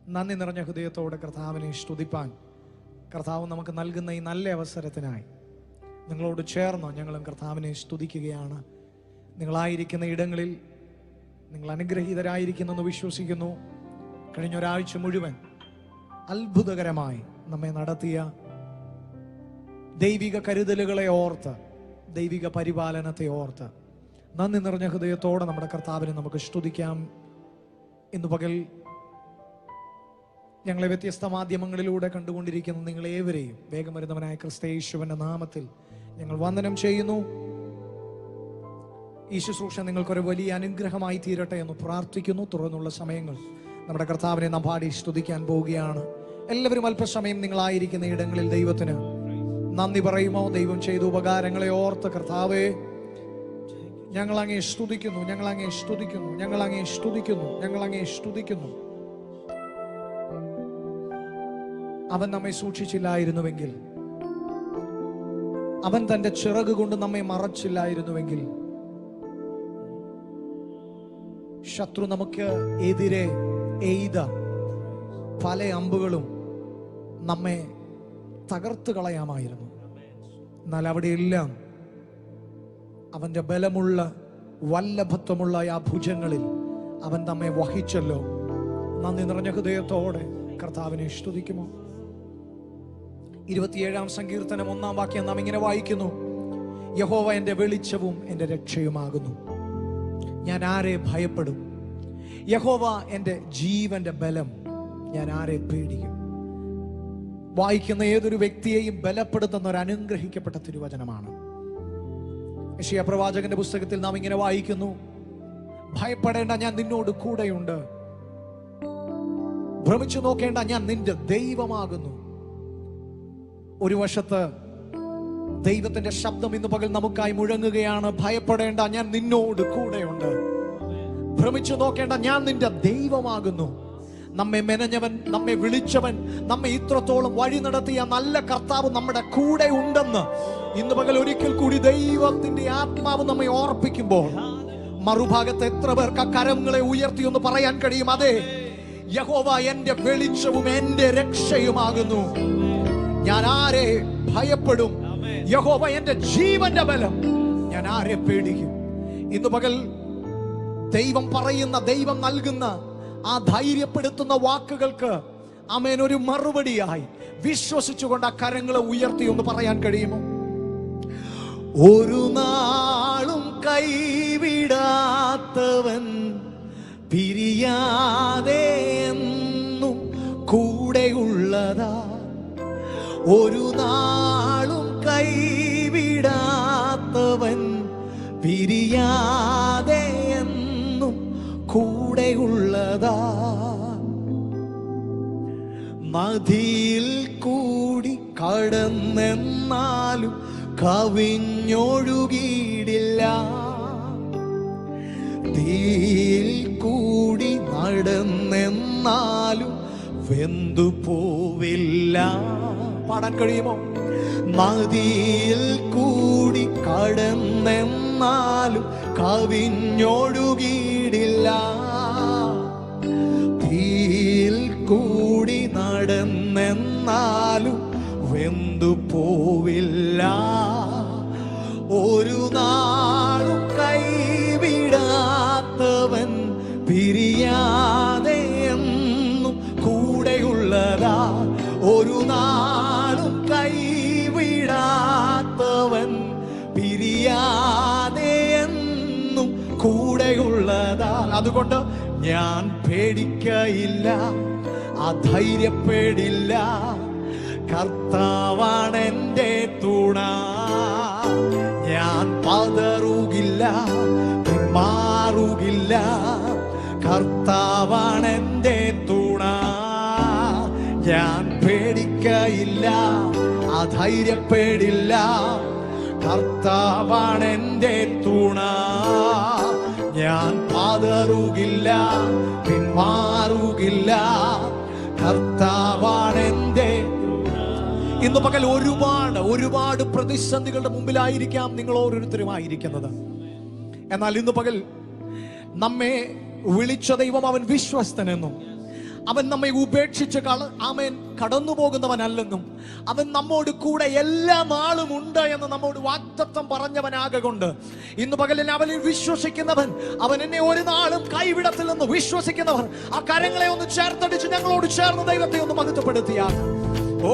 നന്ദി നിറഞ്ഞ ഹൃദയത്തോടെ കർത്താവിനെ സ്തുതിപ്പാൻ കർത്താവ് നമുക്ക് നൽകുന്ന ഈ നല്ല അവസരത്തിനായി നിങ്ങളോട് ചേർന്ന് ഞങ്ങളും കർത്താവിനെ സ്തുതിക്കുകയാണ്. നിങ്ങളായിരിക്കുന്ന ഇടങ്ങളിൽ നിങ്ങൾ അനുഗ്രഹീതരായിരിക്കുന്നെന്ന് വിശ്വസിക്കുന്നു. കഴിഞ്ഞ ഒരാഴ്ച മുഴുവൻ അത്ഭുതകരമായി നമ്മെ നടത്തിയ ദൈവിക കരുതലുകളെ ഓർത്ത്, ദൈവിക പരിപാലനത്തെ ഓർത്ത് നന്ദി നിറഞ്ഞ ഹൃദയത്തോടെ നമ്മുടെ കർത്താവിനെ നമുക്ക് സ്തുതിക്കാം. ഇന്ന് പകൽ ഞങ്ങളെ വ്യത്യസ്ത മാധ്യമങ്ങളിലൂടെ കണ്ടുകൊണ്ടിരിക്കുന്ന നിങ്ങളേവരെയും വേഗം വരുന്നവനായ ക്രിസ്തയേശുവിന്റെ നാമത്തിൽ ഞങ്ങൾ വന്ദനം ചെയ്യുന്നു. ഈ ശുശ്രൂഷ നിങ്ങൾക്കൊരു വലിയ അനുഗ്രഹമായി തീരട്ടെ എന്ന് പ്രാർത്ഥിക്കുന്നു. തുടർന്നുള്ള സമയങ്ങൾ നമ്മുടെ കർത്താവിനെ നാം പാടി സ്തുതിക്കാൻ പോവുകയാണ്. എല്ലാവരും അല്പസമയം നിങ്ങളായിരിക്കുന്ന ഇടങ്ങളിൽ ദൈവത്തിന് നന്ദി പറയുമോ? ദൈവം ചെയ്ത ഉപകാരങ്ങളെ ഓർത്ത് കർത്താവേ, ഞങ്ങൾ അങ്ങേ സ്തുതിക്കുന്നു, ഞങ്ങൾ അങ്ങേ സ്തുതിക്കുന്നു, ഞങ്ങൾ അങ്ങേ സ്തുതിക്കുന്നു, ഞങ്ങൾ അങ്ങേ സ്തുതിക്കുന്നു. അവൻ നമ്മെ സൂക്ഷിച്ചില്ലായിരുന്നുവെങ്കിൽ, അവൻ തന്റെ ചിറക് കൊണ്ട് നമ്മെ മറച്ചില്ലായിരുന്നുവെങ്കിൽ, ശത്രു നമുക്ക് എതിരെ എയ്ത പല അമ്പുകളും നമ്മെ തകർത്ത് കളയാമായിരുന്നു. എന്നാൽ അവിടെയെല്ലാം അവന്റെ ബലമുള്ള വല്ലഭത്വമുള്ള ആ ഭുജങ്ങളിൽ അവൻ നമ്മെ വഹിച്ചല്ലോ. നന്ദി നിറഞ്ഞ ഹൃദയത്തോടെ കർത്താവിനെ സ്തുതിക്കുമോ? 27-ാം സങ്കീർത്തനം 1-ാം വാക്യം നാം ഇങ്ങനെ വായിക്കുന്നു: യഹോവ എന്റെ വെളിച്ചവും എന്റെ രക്ഷയുമാകുന്നു, ഞാൻ ആരെ ഭയപ്പെടും? യഹോവ എന്റെ ജീവന്റെ ബലം, ഞാൻ ആരെ പേടിക്കും? വായിക്കുന്ന ഏതൊരു വ്യക്തിയെയും ബലപ്പെടുത്തുന്ന ഒരു അനുഗ്രഹിക്കപ്പെട്ട തിരുവചനമാണ്. യെശയ്യാ പ്രവാചകന്റെ പുസ്തകത്തിൽ നാം ഇങ്ങനെ വായിക്കുന്നു: ഭയപ്പെടേണ്ട, ഞാൻ നിന്നോട് കൂടെയുണ്ട്. ഭ്രമിച്ചു നോക്കേണ്ട, ഞാൻ നിന്റെ ദൈവമാകുന്നു. ഒരു വശത്ത് ദൈവത്തിന്റെ ശബ്ദം ഇന്ന് പകൽ നമുക്കായി മുഴങ്ങുകയാണ്: ഭയപ്പെടേണ്ട, ഞാൻ നിന്നോട് കൂടെയുണ്ട്. ഭ്രമിച്ചു നോക്കേണ്ട, ഞാൻ നിന്റെ ദൈവമാകുന്നു. നമ്മെ മെനഞ്ഞവൻ, നമ്മെ വിളിച്ചവൻ, നമ്മെ ഇത്രത്തോളം വഴി നടത്തിയ നല്ല കർത്താവ് നമ്മുടെ കൂടെ ഉണ്ടെന്ന് ഇന്ന് പകൽ ഒരിക്കൽ കൂടി ദൈവത്തിന്റെ ആത്മാവ് നമ്മെ ഓർപ്പിക്കുമ്പോൾ, മറുഭാഗത്ത് എത്ര പേർക്ക് ആ കരങ്ങളെ ഉയർത്തി ഒന്ന് പറയാൻ കഴിയും? അതെ, യഹോവ എന്റെ വെളിച്ചവും എന്റെ രക്ഷയുമാകുന്നു, ഞാൻ ആരെ ഭയപ്പെടും? യഹോവ എന്റെ ജീവന്റെ ബലം, ഞാൻ ആരെ പേടിക്കും? ഇന്ന് പകൽ ദൈവം പറയുന്ന, ദൈവം നൽകുന്ന ആ ധൈര്യപ്പെടുത്തുന്ന വാക്കുകൾക്ക് ആമേൻ ഒരു മറുപടിയായി വിശ്വസിച്ചുകൊണ്ട് ആ കരങ്ങളെ ഉയർത്തി ഒന്ന് പറയാൻ കഴിയുമോ? ഒരു നാളും കൈവിടാത്തവൻ, പിരിയാതെ എന്നും കൂടെയുള്ളതാ. ഒരു നാളും കൈവിടാത്തവൻ, പിരിയാതെ എന്നും കൂടെയുള്ളതാ. നദിയിൽ കൂടി കടന്നെന്നാലും കവിഞ്ഞൊഴുകിയിടില്ല, തീയിൽ കൂടി നടന്നെന്നാലും വെന്തു പോവില്ല. പാടാൻ കഴിയുമോ? നദിയിൽ കൂടി കടന്നെന്നാലും കവിഞ്ഞൊഴുകിയിടില്ല, തീയിൽ കൂടി നടന്നെന്നാലും വെന്തു പോവില്ല. ഒരു നാളും കൈവിടാത്തവൻ, പിരിയാതെ എന്നും കൂടെയുള്ളതാ. ഒരു നാളും കൈവിടാത്തവൻ, പിരിയാതെ എന്നും കൂടെയുള്ളതാ. അതുകൊണ്ട് ഞാൻ പേടിക്കയില്ല, അധൈര്യപ്പെടില്ല. കർത്താവാണ് എൻ്റെ തുണ, ഞാൻ പതറുകില്ല, മാറുകില്ല. കർത്താവാണ് എൻ്റെ തുണ, ഞാൻ പേടിക്കയില്ല, അധൈര്യപ്പെടില്ല. കർത്താവാണ് എൻ്റെ തുണ, ഞാൻ പതറുകില്ല, പിന്മാറുകില്ല. കർത്താവാണ് എൻ്റെ. ഇന്ന് പകൽ ഒരുപാട് പ്രതിസന്ധികളുടെ മുമ്പിലായിരിക്കാം നിങ്ങൾ ഓരോരുത്തരുമായിരിക്കുന്നത്. എന്നാൽ ഇന്ന് പകൽ നമ്മെ വിളിച്ച ദൈവം അവൻ വിശ്വസ്തനെന്നും അവൻ നമ്മെ ഉപേക്ഷിച്ച് ആമേൻ കടന്നു പോകുന്നവനല്ലെന്നും അവൻ നമ്മോട് കൂടെ എല്ലാ നാളും ഉണ്ട് എന്ന് നമ്മോട് വാഗ്ദത്തം പറഞ്ഞവനാകൊണ്ട് ഇന്ന് പകലിൽ അവനിൽ വിശ്വസിക്കുന്നവൻ, അവൻ എന്നെ ഒരു നാളും കൈവിടത്തില്ലെന്ന് വിശ്വസിക്കുന്നവർ ആ കരങ്ങളെ ഒന്ന് ചേർത്തടിച്ച് ഞങ്ങളോട് ചേർന്ന് ദൈവത്തെ ഒന്ന് മഹത്വപ്പെടുത്തിയാണ്. ഓ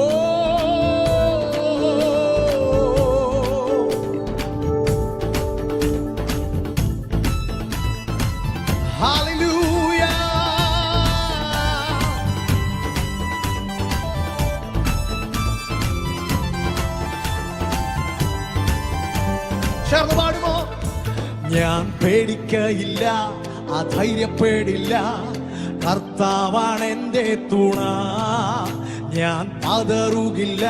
ഹല്ലേലൂയ. ചേർന്ന് പാടുമോ? ഞാൻ പേടിക്കയില്ല, അധൈര്യപ്പെടില്ല, കർത്താവാണ് എന്റെ തുണ. ഞാൻ പതറുകില്ല,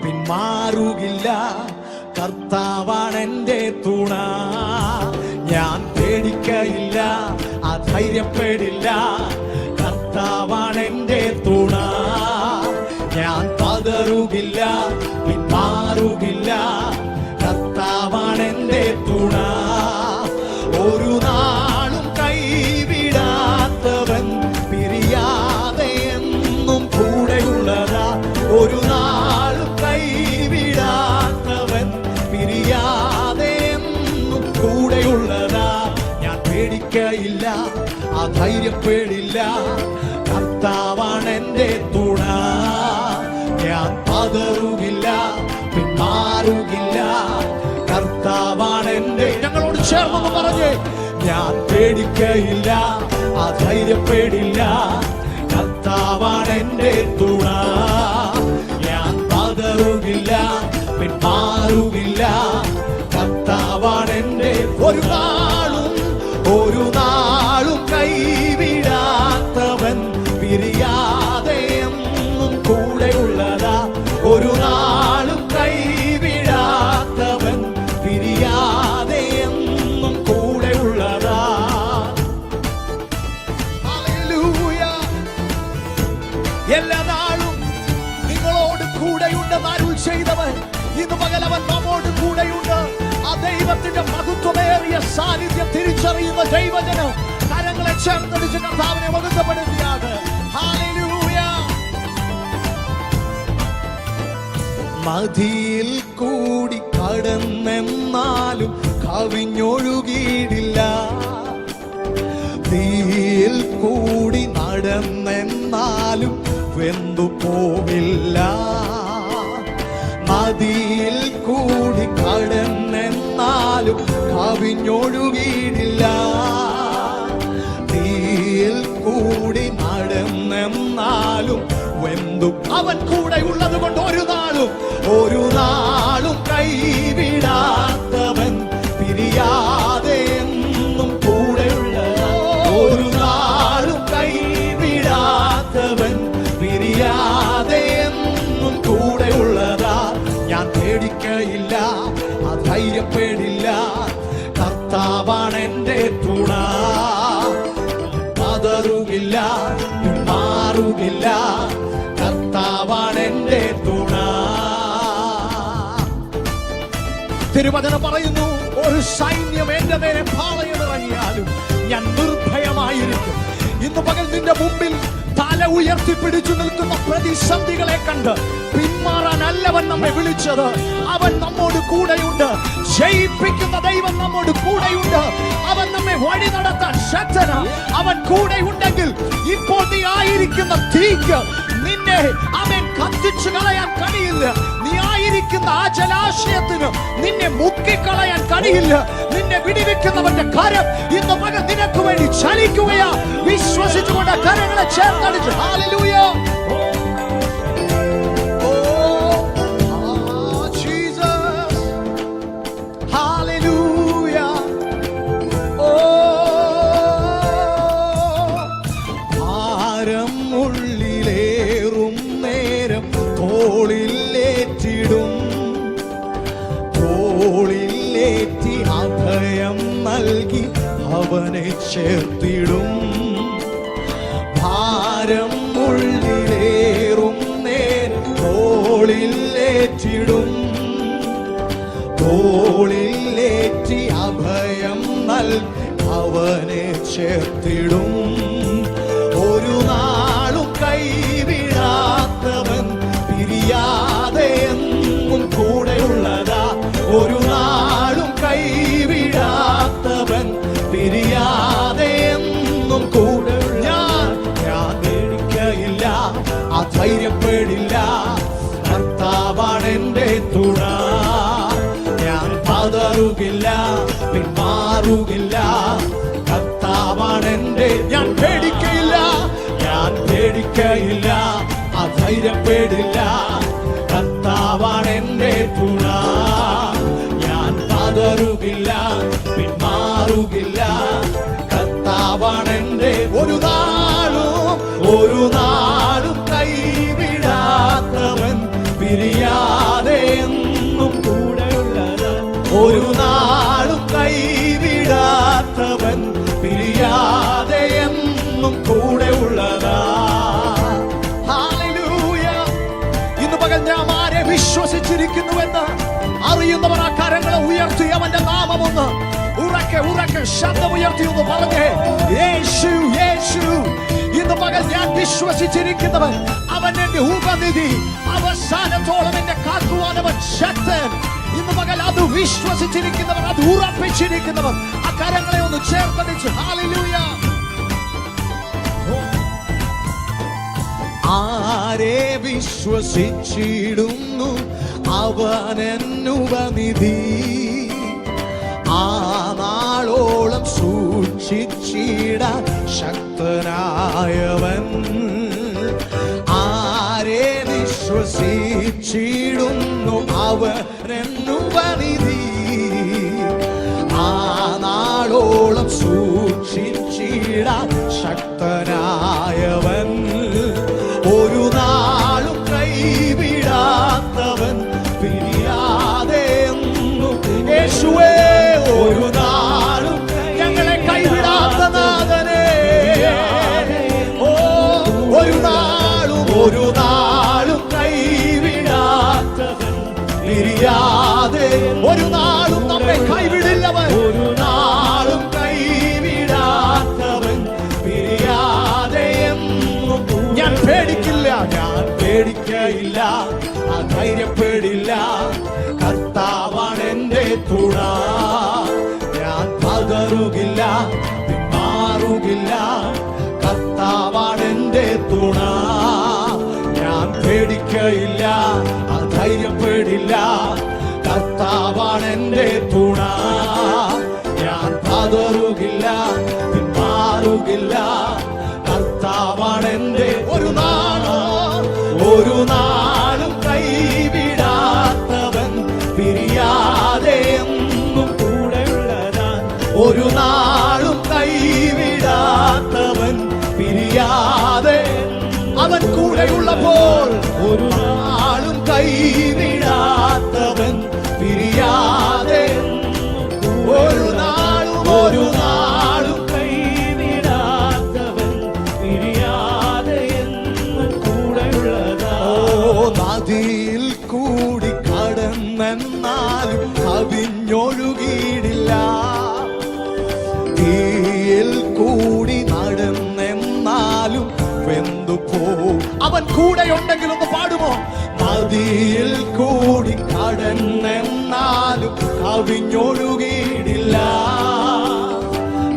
പിന്മാറുകില്ല, കർത്താവാണ് എന്റെ തുണ. ഞാൻ പേടിക്കയില്ല, അധൈര്യപ്പെടില്ല, കർത്താവാണ് എന്റെ തുണ. ഞാൻ പതറുകില്ല, പിന്മാറുകില്ല, കർത്താവാണ് എന്റെ തുണ. ഒരു നാളും കൈവിടാത്തവൻ, പിരിയാതെ എന്നും കൂടെയുള്ളതാ. ഒരു നാളും കൈവിടാത്തവൻ, പിരിയാതെ എന്നും കൂടെയുള്ളതാ. ഞാൻ പേടിക്കയില്ല, അധൈര്യപ്പെടില്ല, കർത്താവാണ് എന്റെ തുണ. ഞാൻ പതറുകില്ല, പിന്മാറുകില്ല, കർത്താവാണ് എന്റെ. ഞങ്ങളോട് ചേർന്ന് പറഞ്ഞേ, ഞാൻ പേടിക്കയില്ല, അധൈര്യപ്പെടില്ല, കർത്താവാണ് എന്റെ തുണ. ഞാൻ പതറുകില്ല, പിന്മാറുകില്ല, കർത്താവാണ് എന്റെ. ഒരു നാളും കൈവിടാത്തവൻ, പിരിയാതെ എന്നും കൂടെയുള്ളതാ. ഒരു നാളും കൈവിടാത്തവൻ, പിരിയാതെ എന്നും കൂടെയുള്ളതാ. ഹല്ലേലൂയ. എല്ലാ നാളും നിങ്ങളോട് കൂടെയുണ്ടെന്ന് അരുൾ ചെയ്തവൻ ഇന്ന് പകൽ അവൻ നമ്മോട് കൂടെയുണ്ട്. ആ ദൈവത്തിന്റെ മഹത്വമേറിയ സാന്നിധ്യം തിരിച്ചറിയുന്ന ദൈവജനം കരങ്ങളെ ചേർത്തടിച്ച് കർത്താവിനെ മഹത്വപ്പെടുത്തിയാണ്. ഹല്ലേലൂയ. നദിയിൽ കൂടി കടന്നെന്നാലും കവിഞ്ഞൊഴുകിയിടില്ല, തീയിൽ കൂടി നടന്നെന്നാലും വെന്തു പോവില്ല. നദിയിൽ കൂടി കടന്നെന്നാലും കവിഞ്ഞൊഴുകിയിടില്ല, തീയിൽ കൂടി നടന്നെന്നാലും വെന്തു. അവൻ കൂടെ ഉള്ളത് കൊണ്ട് ഒരു നാളും കൈവിടാത്തവൻ, പിരിയാതെ എന്നും കൂടെയുള്ള. ഒരു നാളും കൈവിടാത്തവൻ, പിരിയാതെ എന്നും കൂടെയുള്ളതാ. ഞാൻ പേടിക്കയില്ല, അധൈര്യപ്പെടില്ല, കർത്താവാണ് എന്റെ തുണ. പതറുകില്ല, മാറുകില്ല, കർത്താവാണ് എന്റെ തുണ. തിരുവചനം പറയുന്നു, ഒരു സൈന്യം എന്റെ നേരെ പാളയമിറങ്ങിയാലും ഞാൻ നിർഭയമായിരിക്കും. ഇന്ന് പകൽ നിന്റെ മുമ്പിൽ തല ഉയർത്തിപ്പിടിച്ചു നിൽക്കുന്ന പ്രതിസന്ധികളെ കണ്ട് പിന്മാറാനല്ലവൻ നമ്മെ വിളിച്ചത്. അവൻ നമ്മോട് കൂടെയുണ്ട്. ജയിപ്പിക്കുന്ന ദൈവം നമ്മോട് കൂടെയുണ്ട്. അവൻ നമ്മെ വഴി നടത്താൻ ശക്തന. അവൻ കൂടെ ഉണ്ടെങ്കിൽ ഇപ്പോൾ നീ ആയിരിക്കുന്ന തീക്ക് നിന്നെ അവൻ കത്തിച്ചു കളയാൻ കഴിയില്ല. നീ ആയിരിക്കുന്ന ആ ജലാശയത്തിന് നിന്നെ മുക്കിക്കളയാൻ കഴിയില്ല. നിന്നെ വിടിവിക്കുന്നവന്റെ കരം ഇന്ന് മകൻ നിനക്ക് വേണ്ടി ചലിക്കുകയാ. വിശ്വസിച്ചുകൊണ്ട് കരങ്ങളെ ചേർത്തടിച്ച് ഹല്ലേലൂയ. തോളിലേറ്റി അഭയം നൽകി അവനെ ചേർത്തിടും. ഭാരം ഉള്ളിലേറും നേരം തോളിലേറ്റിടും. തോളിലേറ്റി അഭയം നൽകി അവനെ ചേർത്തിടും. ഒരു നാളും ധൈര്യപ്പെടില്ല. കർത്താവാണ് എന്റെ തുണ. ഞാൻ പതറുകില്ല, പിന്മാറുകില്ല. കർത്താവാണ് എന്റെ, ഞാൻ പേടിക്കയില്ല, ഞാൻ പേടിക്കയില്ല, അധൈര്യപ്പെടില്ല. കർത്താവാണ് എന്റെ തുണ. ഞാൻ പതറുകില്ല, പിന്മാറുകില്ല. കർത്താവാണ് എന്റെ, ഒരു നാളും കൈവിടാത്തവൻ, പിരിയാതെ എന്നും കൂടെയുള്ളത്. ഒരു നാളും കൈവിടാത്തവൻ, പിരിയാതെ എന്നും കൂടെയുള്ളതാ. ഹല്ലേലൂയ. ഇന്ന് പകൽ ഞാൻ ആരെ വിശ്വസിച്ചിരിക്കുന്നുവെന്ന് അറിയുന്നവർ ആ കരങ്ങളെ ഉയർത്തി അവന്റെ നാമമൊന്ന് ഉറക്കെ ശബ്ദമുയർത്തി ഒന്ന് പറഞ്ഞേ, യേശു യേശു. ഇന്ന് പകൽ ഞാൻ വിശ്വസിച്ചിരിക്കുന്നവൻ അവൻ എന്റെ ഉപനിധി, അവസാനത്തോളം എന്നെ കാക്കുവാൻ അവൻ ശക്തൻ. ഇന്ന് പകൽ അത് വിശ്വസിച്ചിരിക്കുന്നവർ, അത് ഉറപ്പിച്ചിരിക്കുന്നവർ ആ കരങ്ങളെ ഒന്ന് ചേർത്തടിച്ച് ഹല്ലേലൂയ. ആരെ വിശ്വസിച്ചിടുന്നു അവനെന്നുപനിധി, ആ നാളോളം സൂക്ഷിച്ചിടാൻ ശക്തനായവൻ. ആരെ വിശ്വസിച്ചിടുന്നു അവനെന്നുപനിധി, ആ നാളോളം സൂക്ഷിച്ചിടാൻ ശക്തനായവൻ. ഒരു നാളും കൈവിടാത്തവൻ, പിരിയാതെ എന്നും. യേശുവേ, ഒരു നാളും ഞങ്ങളെ കൈവിടാത്ത നാഥനെ. ഓ, ഒരു നാളും കൈവിടാത്തവൻ, പിരിയാതെ. ഒരു നാളും നമ്മെ കൈവിടില്ലവൻ, ഒരു നാളും കൈവിടാത്തവൻ, പിരിയാതെ എന്നും. ഞാൻ പേടിക്കില്ല, ഞാൻ പേടിക്കയില്ല, അധൈര്യപ്പെടില്ല. കർത്താവാണ് എന്റെ തുണ. ഞാൻ പതറുകില്ല, പിന്മാറുകില്ല. കർത്താവാണ് എന്റെ തുണ. ഞാൻ പേടിക്കയില്ല, അധൈര്യപ്പെടില്ല. കർത്താവാണ് എന്റെ തുണ. ഞാൻ പതറുകില്ല, പിന്മാറുകില്ല. കർത്താവാണ് എന്റെ, ഒരു നാളും കൈവിടാത്തവൻ, പിരിയാതെ എന്നും കൂടെയുള്ളതാൻ. ഒരു നാളും കൈവിടാത്തവൻ, പിരിയാതെ. അവൻ കൂടെയുള്ളപ്പോൾ ഒരു നാളും കൈവിടാത്തവൻ, പിരിയാതെ. ഒരു നാളും കൈവിടാത്തവൻ, പിരിയാതെ എന്നും കൂടെയുള്ളതാ. നദിയിൽ കൂടി കടന്നെന്നാലും കവിഞ്ഞൊഴുകിയിടില്ല, തീയിൽ കൂടി നടന്നെന്നാലും വെന്തുപോ. അവൻ കൂടെയുണ്ടെങ്കിൽ ഒന്ന് പാടുമോ? നദിയിൽ കൂടി കടന്നെന്നാലും കവിഞ്ഞൊഴുകിയിടില്ല,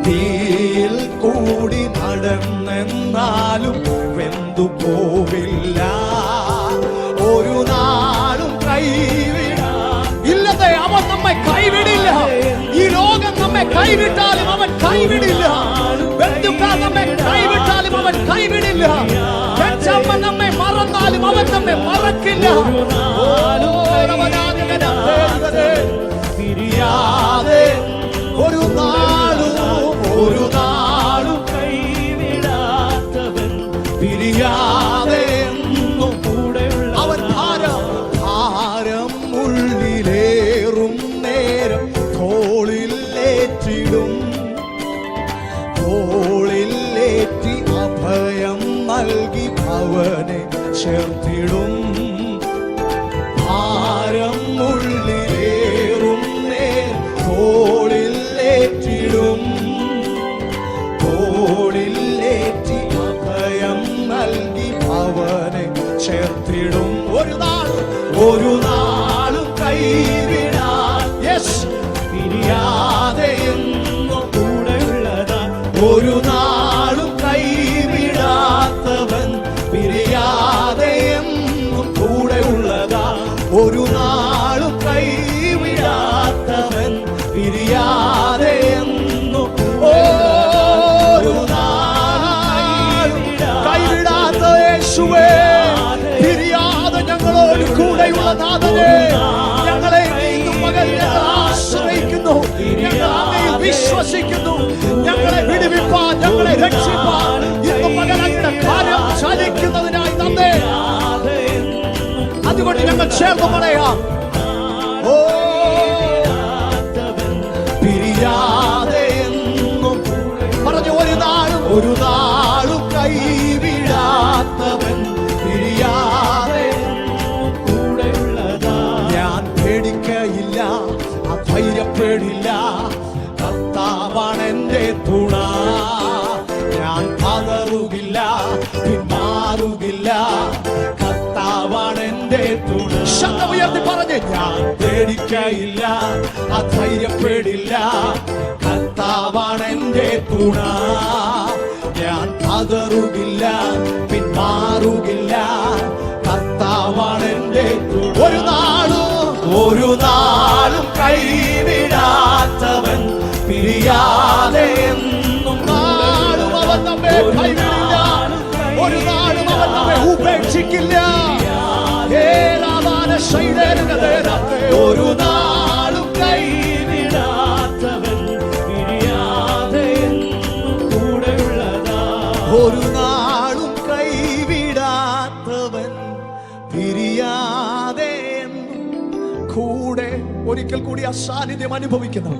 തീയിൽ കൂടി നടന്നെന്നാലും വെന്തുപോവില്ല. ഒരു നാളും ഇല്ലതെ അവൻ നമ്മെ കൈവിടില്ല. ഈ ലോകം നമ്മെ കൈവിട്ടാലും അവൻ കൈവിടില്ല. ബന്ധുക്കാർ നമ്മെ കൈവിട്ടാലും അവൻ കൈവിടില്ല. അമ്മ നമ്മെ മറന്നാലും അവൻ നമ്മെ മറക്കില്ല. പിരിയാതെ ഒരു നാളും കൈവിടാത്തവൻ, പിരിയാതെ എന്നും കൂടെയുള്ള. അവൻ ഭാരം ഉള്ളിലേറും നേരം തോളിലേറ്റി അഭയം നൽകി അവനെ ചേർത്തിടും. ഭാരം ഉള്ളിലേറും നേരം തോളിലേറ്റി അഭയം നൽകി അവനെ ചേർത്തിടും. ഒരു നാളും കൈവിടാൻ, പിരിയാതെ എന്നും കൂടെയുള്ളതാ. ഒരു നാളും കൈവിടാത്തവൻ, പിരിയാതെ വിശ്വസിക്കുന്നു. ഞങ്ങളെ വിടുവിപ്പാൻ, ഞങ്ങളെ രക്ഷിപ്പാൻ ഇന്ന് പകൽ അങ്ങയുടെ കാര്യം ചലിക്കുന്നതിനായി നന്ദി. അതുകൊണ്ട് ഞങ്ങൾ ചേർന്ന് പറയാം, ഓ പിരിയാതെ എന്നും പറഞ്ഞു. ഒരു നാളും കൈവിടാത്തവൻ, പിരിയാതെ കൂടെയുള്ളതാ. ഞാൻ പേടിക്കയില്ല, അധൈര്യപ്പെടില്ല, കർത്താവാണ് എന്റെ തുണ. ഞാൻ പതറുകില്ല, പിന്മാറുകില്ല, കർത്താവാണ് എന്റെ തുണ. ശബ്ദമുയർത്തി പറഞ്ഞ്, ഞാൻ പേടിക്കയില്ല, അധൈര്യപ്പെടില്ല, കർത്താവാണ് എന്റെ തുണ. ഞാൻ പതറുകില്ല, പിന്മാറുകില്ല, കർത്താവാണ് എന്റെ തുണ. ഒരു നാളും കൈവിടാത്തവൻ, പിരിയാതെ എന്നും നാളും അവൻ നമ്മെ കൈവിടില്ല. ഒരു നാളും അവൻ നമ്മെ ഉപേക്ഷിക്കില്ല. ഒരു നാളും കൈവിടാത്തവൻ, പിരിയാതെ എന്നും കൂടെയുള്ളതാ. ഒരു നാളും കൈവിടാത്തവൻ, പിരിയാതെ കൂടെ. ഒരിക്കൽ കൂടി ആ സാന്നിധ്യം അനുഭവിക്കുന്നു.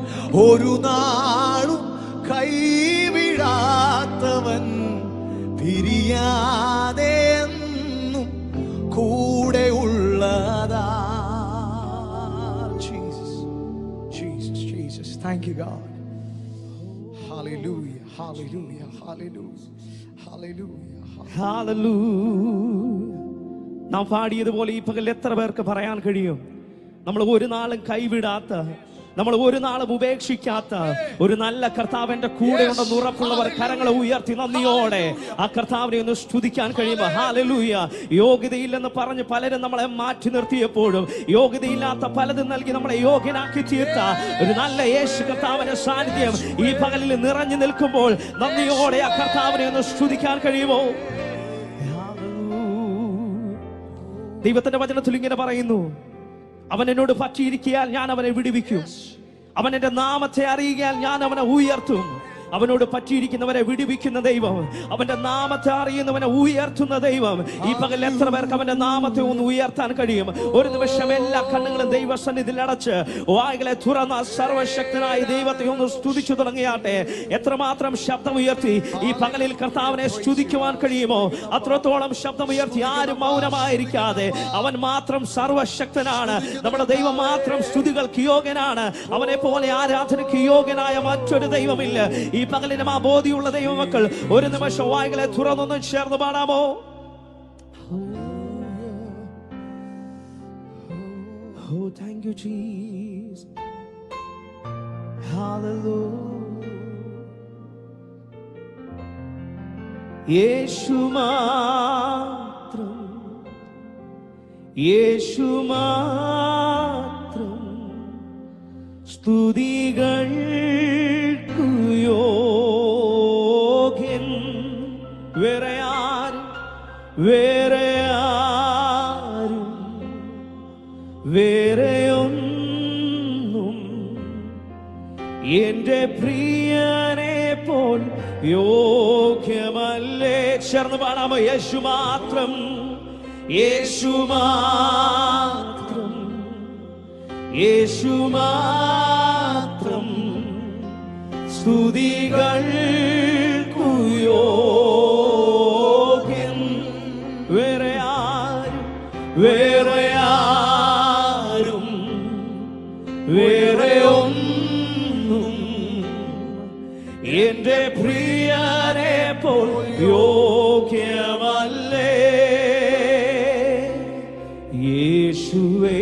ഒരു നാളും കൈവിടാത്തവൻ, പിരിയാതെ എന്നും കൂടെ ഉള്ളതാ. Jesus, Jesus, Jesus. Thank you God. Hallelujah, hallelujah, hallelujah, hallelujah, hallelujah. നാം പാടിയതുപോലെ ഈ പകൽ എത്ര പേർക്ക് പറയാൻ കഴിയും, നമ്മൾ ഒരു നാളും കൈവിടാത്ത, നമ്മൾ ഒരു നാളും ഉപേക്ഷിക്കാത്ത ഒരു നല്ല കർത്താവിന്റെ കൂടെ ഉണ്ടെന്ന് ഉറപ്പുള്ളവർ കരങ്ങളെ ഉയർത്തി നന്ദിയോടെ ആ കർത്താവിനെ ഒന്ന് സ്തുതിക്കാൻ കഴിയുമ്പോൾ ഹല്ലേലൂയ. യോഗ്യതയില്ലെന്ന് പറഞ്ഞ് പലരും നമ്മളെ മാറ്റി നിർത്തിയപ്പോഴും യോഗ്യതയില്ലാത്ത പലതും നൽകി നമ്മളെ യോഗ്യനാക്കി തീർത്ത ഒരു നല്ല യേശു കർത്താവിന്റെ സാന്നിധ്യം ഈ പകലിൽ നിറഞ്ഞു നിൽക്കുമ്പോൾ നന്ദിയോടെ ആ കർത്താവിനെ ഒന്ന് സ്തുതിക്കാൻ കഴിയുമോ? ദൈവത്തിന്റെ വചനത്തിൽ ഇങ്ങനെ പറയുന്നു, അവൻ എന്നോട് പറ്റിയിരിക്കാൻ ഞാൻ അവനെ വിടുവിക്കും, അവൻ എന്റെ നാമത്തെ അറിയിക്കാൻ ഞാൻ അവനെ ഉയർത്തും. അവനോട് പറ്റിയിരിക്കുന്നവരെ വിടുവിക്കുന്ന ദൈവം, അവന്റെ നാമത്തെ അറിയുന്നവനെ ഉയർത്തുന്ന ദൈവം. ഈ പകൽ എത്ര പേർക്ക് അവന്റെ നാമത്തെ ഒന്ന് ഉയർത്താൻ കഴിയും? ഒരു നിമിഷം എല്ലാ കണ്ണുകളും ദൈവസന്നിധിയിൽ അടച്ച് വായ്കളെ തുറന്ന സർവശക്തനായ ദൈവത്തെ ഒന്ന് സ്തുതിച്ചു തുടങ്ങിയാട്ടെ. എത്രമാത്രം ശബ്ദമുയർത്തി ഈ പകലിൽ കർത്താവിനെ സ്തുതിക്കുവാൻ കഴിയുമോ അത്രത്തോളം ശബ്ദമുയർത്തി. ആരും മൗനമായിരിക്കാതെ, അവൻ മാത്രം സർവശക്തനാണ്. നമ്മുടെ ദൈവം മാത്രം സ്തുതികൾക്ക് യോഗ്യനാണ്. അവനെ പോലെ ആരാധനയ്ക്ക് യോഗ്യനായ മറ്റൊരു ദൈവമില്ല. ഈ പകലിനും ആ ബോധ്യമുള്ള ദൈവമക്കൾ ഒരു നിമിഷം വായ്കളെ തുറന്നൊന്നും ചേർന്ന് പാടാമോ? Oh, thank you, Jesus. Hallelujah. യേശു മാത്രം, യേശു മാത്രം സ്തുതികൾക്കു യോഗ്യൻ. വേറെ ആരും, വേറെ ആരും, വേറെയൊന്നും എന്റെ പ്രിയനെ പോൽ യോഗ്യമല്ലേ. ചേർന്ന് പാടാമോ? യേശു മാത്രം, യേശു മാത്രം, യേശു മാത്രം സ്തുതികൾക്കു യോഗ്യൻ. വേറെ ആരും, വേറെ ആരും, വേറെയൊന്നും എന്റെ പ്രിയനെ പോൽ യോഗ്യമല്ലേ. യേശുവേ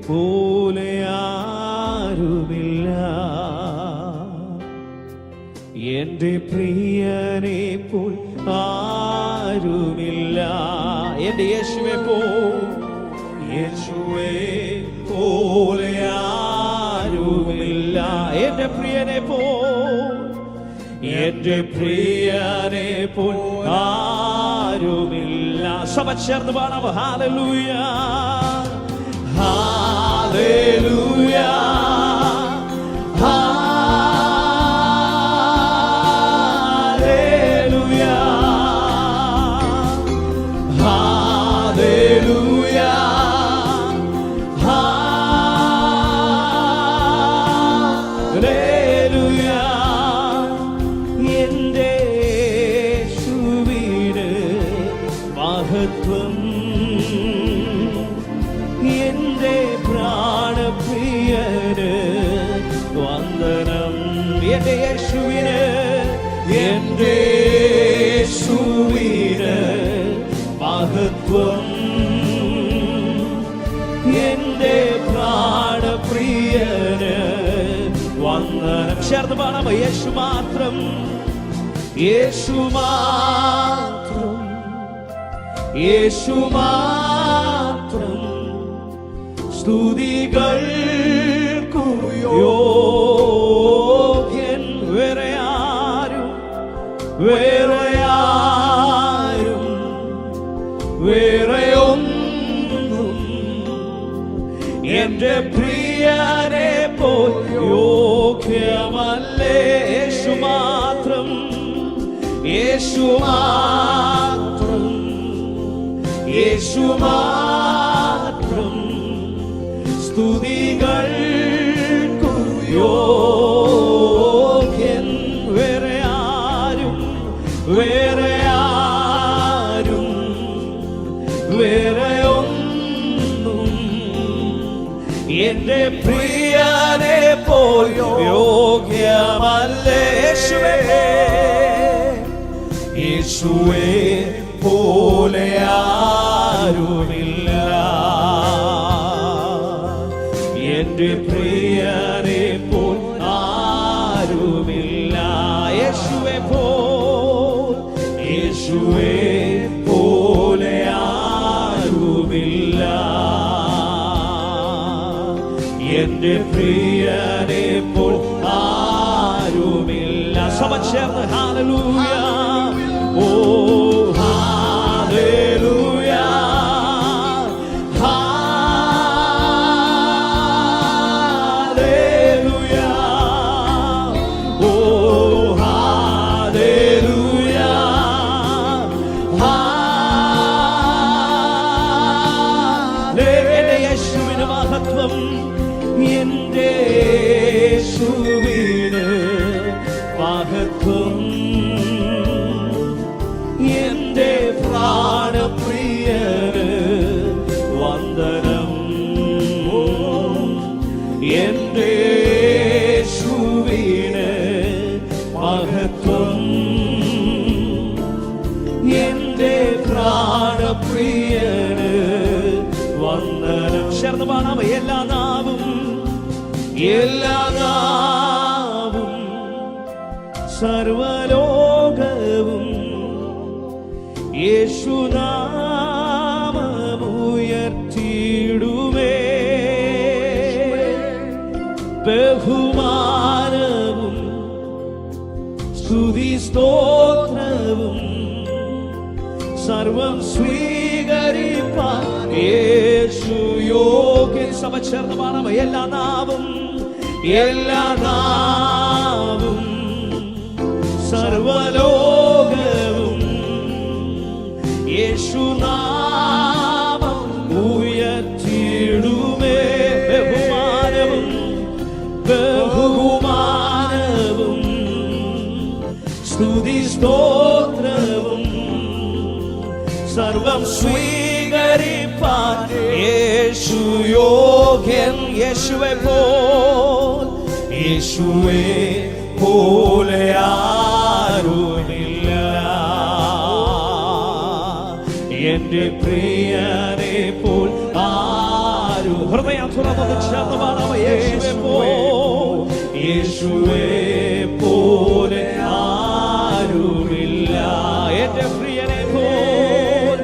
പോലെ ആരുമില്ല, എന്റെ പ്രിയനെ പോൽ ആരുമില്ല. എന്റെ യേശുവേ യേശുവേ പോലെ ആരുമില്ല, എന്റെ പ്രിയനെ പോൽ, എന്റെ പ്രിയനെ പോൽ ആരുമില്ല. സഭ ചേർന്ന് പാടാം. Hallelujah, hallelujah, hallelujah. എന്റെ യേശുവിന് മഹത്വം, എന്റെ പ്രാണപ്രിയന് വന്ദനം. എന്റെ യേശുവിന്, എന്റെ യേശുവിന് മഹത്വം, എന്റെ പ്രാണപ്രിയന് വന്ദനം. ചേർന്ന് പാടാം. യേശു മാത്രം, യേശു മാത്രം, യേശു മാത്രം സ്തുതികൾക്കു യോഗ്യൻ. വേറെ ആരും, വേറെ ആരും, വേറെ ഒന്നും എന്റെ പ്രിയനെ പോൽ യോഗ്യമല്ലേ. യേശു മാത്രം, യേശു മാത്രം, യേശു മാത്രം സ്തുതികൾക്കു യോഗ്യൻ. വേറെ ആരും, വേറെ ആരും, വേറെ ഒന്നും എന്റെ പ്രിയനെ പോൽ യോഗ്യമല്ലേ. യേശുവേ, യേശുവേ പോലെ ആരുമില്ല, എന്റെ പ്രിയനെ പോൽ ആരുമില്ല. യേശുവേ പോൽ, യേശുവേ പോലെ ആരുമില്ല, എന്റെ പ്രിയനെ പോൽ ആരുമില്ല. സഭ ചേർന്ന് ഹല്ലേലൂയ, ഓ ഹല്ലേലൂയ, ഹല്ലേലൂയ, ഓ ഹല്ലേലൂയ, എന്റെ യേശുവിന് മഹത്വം, എന്റെ യേശുവിന് മഹത്വം, എന്റെ പ്രാണപ്രിയന് വന്ദനം. എന്റെ യേശുവിന് മഹത്വം, എന്റെ പ്രാണപ്രിയന് വന്ദനം. ചേർന്ന് പാടാം. എല്ലാ നാവും, എല്ലാ നാവും സർവലോകവും യേശുനാമമുയർത്തിയിടുമേ. ബഹുമാനവും സ്തുതി സ്തോത്രവും സർവം സ്വീകരിപ്പാൻ യേശു യോഗ്യൻ. സഭ ചേർന്ന് പാടാം. എല്ലാ നാവും, എല്ലാ നാവും സർവലോകവും യേശുനാമം ഉയർത്തിയിടുമേ. ബഹുമാനവും, ബഹുമാനവും സ്തുതി സ്തോത്രവും സർവം സ്വീകരിപ്പാൻ യേശു യോഗ്യൻ. യേശുവേ പോൽ, യേശുവേ പോലെ ആരുമില്ല, എന്റെ പ്രിയനെ പോൽ ആരും. ഹൃദയം തുറന്നത് ചേർന്ന് പാടാം. യേശുവേ പോൽ, യേശുവേ പോലെ ആരുമില്ല, എന്റെ പ്രിയനെ പോൽ,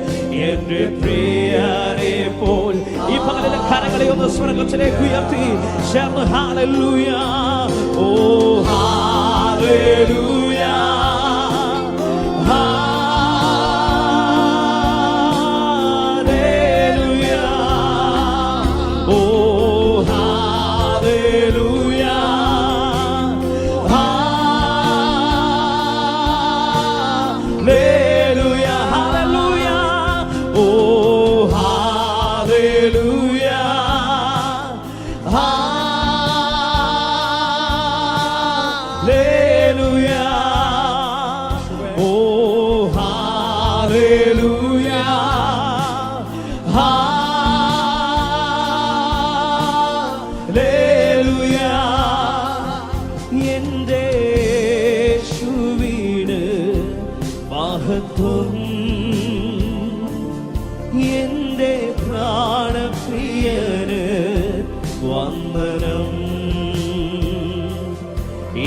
എന്റെ പ്രിയനെ പോൽ. ഈ പകലിലെ കരങ്ങളെ ഒന്ന് സ്വർഗ്ഗത്തിലേക്ക് ഉയർത്തി ചേർന്ന് ഹല്ലേലൂയ, ഓ ഹല്ലേലൂയ, ഹല്ലേലൂയ, ഓ ഹല്ലേലൂയ, ഹല്ലേലൂയ, ഹല്ലേലൂയ, ഓ ഹല്ലേലൂയ.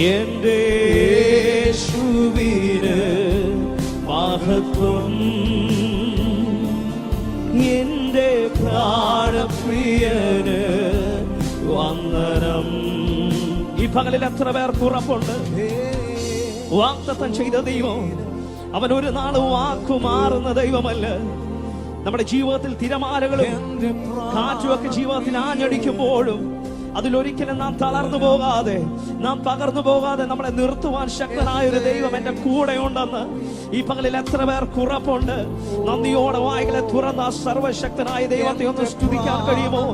എന്റെ യേശുവിന് മഹത്വം, എന്റെ പ്രാണപ്രിയന് വന്ദനം. ഈ പകലിൽ എത്ര പേർക്ക് ഉറപ്പുണ്ട്? വാഗ്ദത്തം ചെയ്ത ദൈവം അവൻ ഒരു നാളും വാക്കു മാറുന്ന ദൈവമല്ല. നമ്മുടെ ജീവിതത്തിൽ തിരമാലകളും കാറ്റുമൊക്കെ ജീവിതത്തിൽ ആഞ്ഞടിക്കുമ്പോഴും അതിലൊരിക്കലും നാം തളർന്നു പോകാതെ, നാം പകർന്നു പോകാതെ നമ്മളെ നിർത്തുവാൻ ശക്തനായ ഒരു ദൈവം എന്റെ കൂടെ ഉണ്ടെന്ന് ഈ പകലിൽ എത്ര പേർക്ക് ഉറപ്പുണ്ട്? നന്ദിയോടെ വായികളെ തുറന്ന സർവശക്തനായ ദൈവത്തെ ഒന്ന് സ്തുതിക്കാൻ കഴിയുമോ?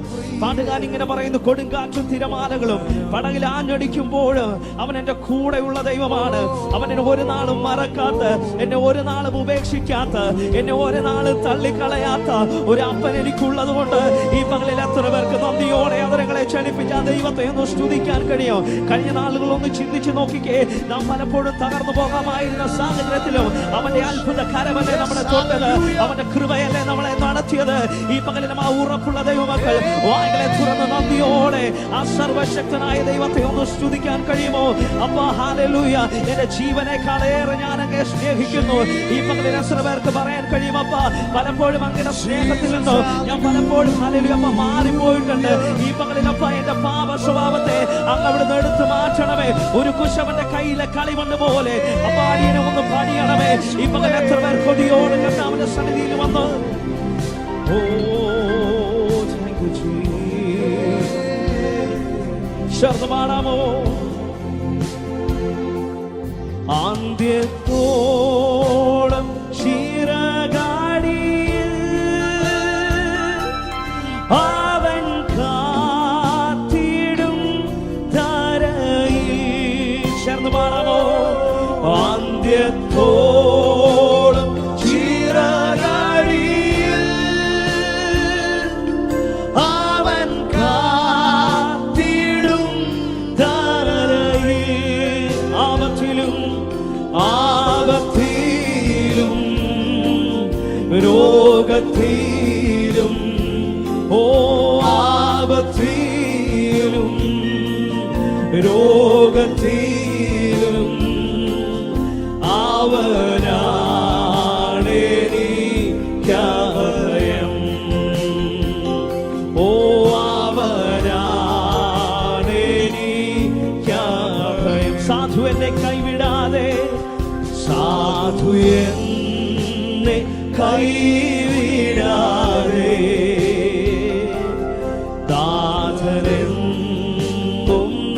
പാട്ടുകാരൻ ഇങ്ങനെ പറയുന്നു, കൊടുങ്കാറ്റും തിരമാലകളും പടകിൽ ആഞ്ഞടിക്കുമ്പോൾ അവൻ എന്റെ കൂടെയുള്ള ദൈവമാണ്. അവൻ എന്നെ ഒരു നാളും മറക്കാത്ത, എന്നെ ഒരു നാളും ഉപേക്ഷിക്കാത്ത, എന്നെ ഒരു നാളും തള്ളിക്കളയാത്ത ഒരു അപ്പൻ എനിക്കുള്ളത് കൊണ്ട് ഈ പകലിൽ എത്ര പേർക്ക് നന്ദിയോടെ അവരങ്ങളെ ചലിപ്പിച്ച ദൈവത്തെ ഒന്ന് സ്തുതിക്കാൻ കഴിയോ? കഴിഞ്ഞ നാളുകളൊന്ന് ചിന്തിച്ചു നോക്കിക്കേ. നാം പലപ്പോഴും തകർന്നു പോകാമായിരുന്ന സാഹചര്യത്തിലും അവന്റെ അത്ഭുത കരമല്ലേ നമ്മളെ തൊട്ടത്, അവന്റെ കൃപയല്ലേ നമ്മളെ നടത്തിയത്. ഈ പകലിലും ആ ഉറപ്പുള്ള ദൈവമക്കൾ വായ്കളെ തുറന്ന് നന്ദിയോടെ ആ സർവശക്തനായ ദൈവത്തെ ഒന്ന് സ്തുതിക്കാൻ കഴിയുമോ? അപ്പാ ഹല്ലേലൂയ, എന്റെ ജീവനേക്കാളേറെ ഞാൻ അങ്ങേ സ്നേഹിക്കുന്നു. ഈ പകലിൽ എത്ര പേർക്ക് പറയാൻ കഴിയും? അപ്പാ പലപ്പോഴും അങ്ങയുടെ സ്നേഹത്തിൽ നിന്നോ ഞാൻ പലപ്പോഴും ഹല്ലേലൂയ അപ്പ മാറിപ്പോയിട്ടുണ്ട്. ഈ പകലിൽ അപ്പ എന്റെ പാപ സ്വഭാവത്തെ അങ്ങ് അവിടുന്ന് എടുത്തു മാറ്റണമേ. ഒരു കുശവന്റെ കയ്യിലെ കളിമണ്ണ് പോലെ അപ്പാടിയെ ഒന്ന് പണിയണമേ. ഈ പകൽ എത്ര പേർ കൊതിയോട് കർത്താവിന്റെ സന്നിധിയിൽ വന്ന് ശബ്ദമാണമോ? ആദ്യത്തോളം ശിരകാടിയിൽ അവൻ കാത്തിടും ധരയിൽ. ചേർന്ന് പാടാമോ? ആദ്യത്തോളം ശിരകാടിയിൽ അവൻ കാത്തിടും ധരയിൽ. ആപത്തിലും ആപത്തിലും രോഗത്തിലും ഓ ആപത്തിലും രോഗത്തിലും അവനാണെനിക്കഭയം. ഓ അവനാണെനിക്കഭയം. സാധു എന്നെ കൈവിടാതെ, സാധു എന്നെ കൈവിടാതെ ദാസനെന്നും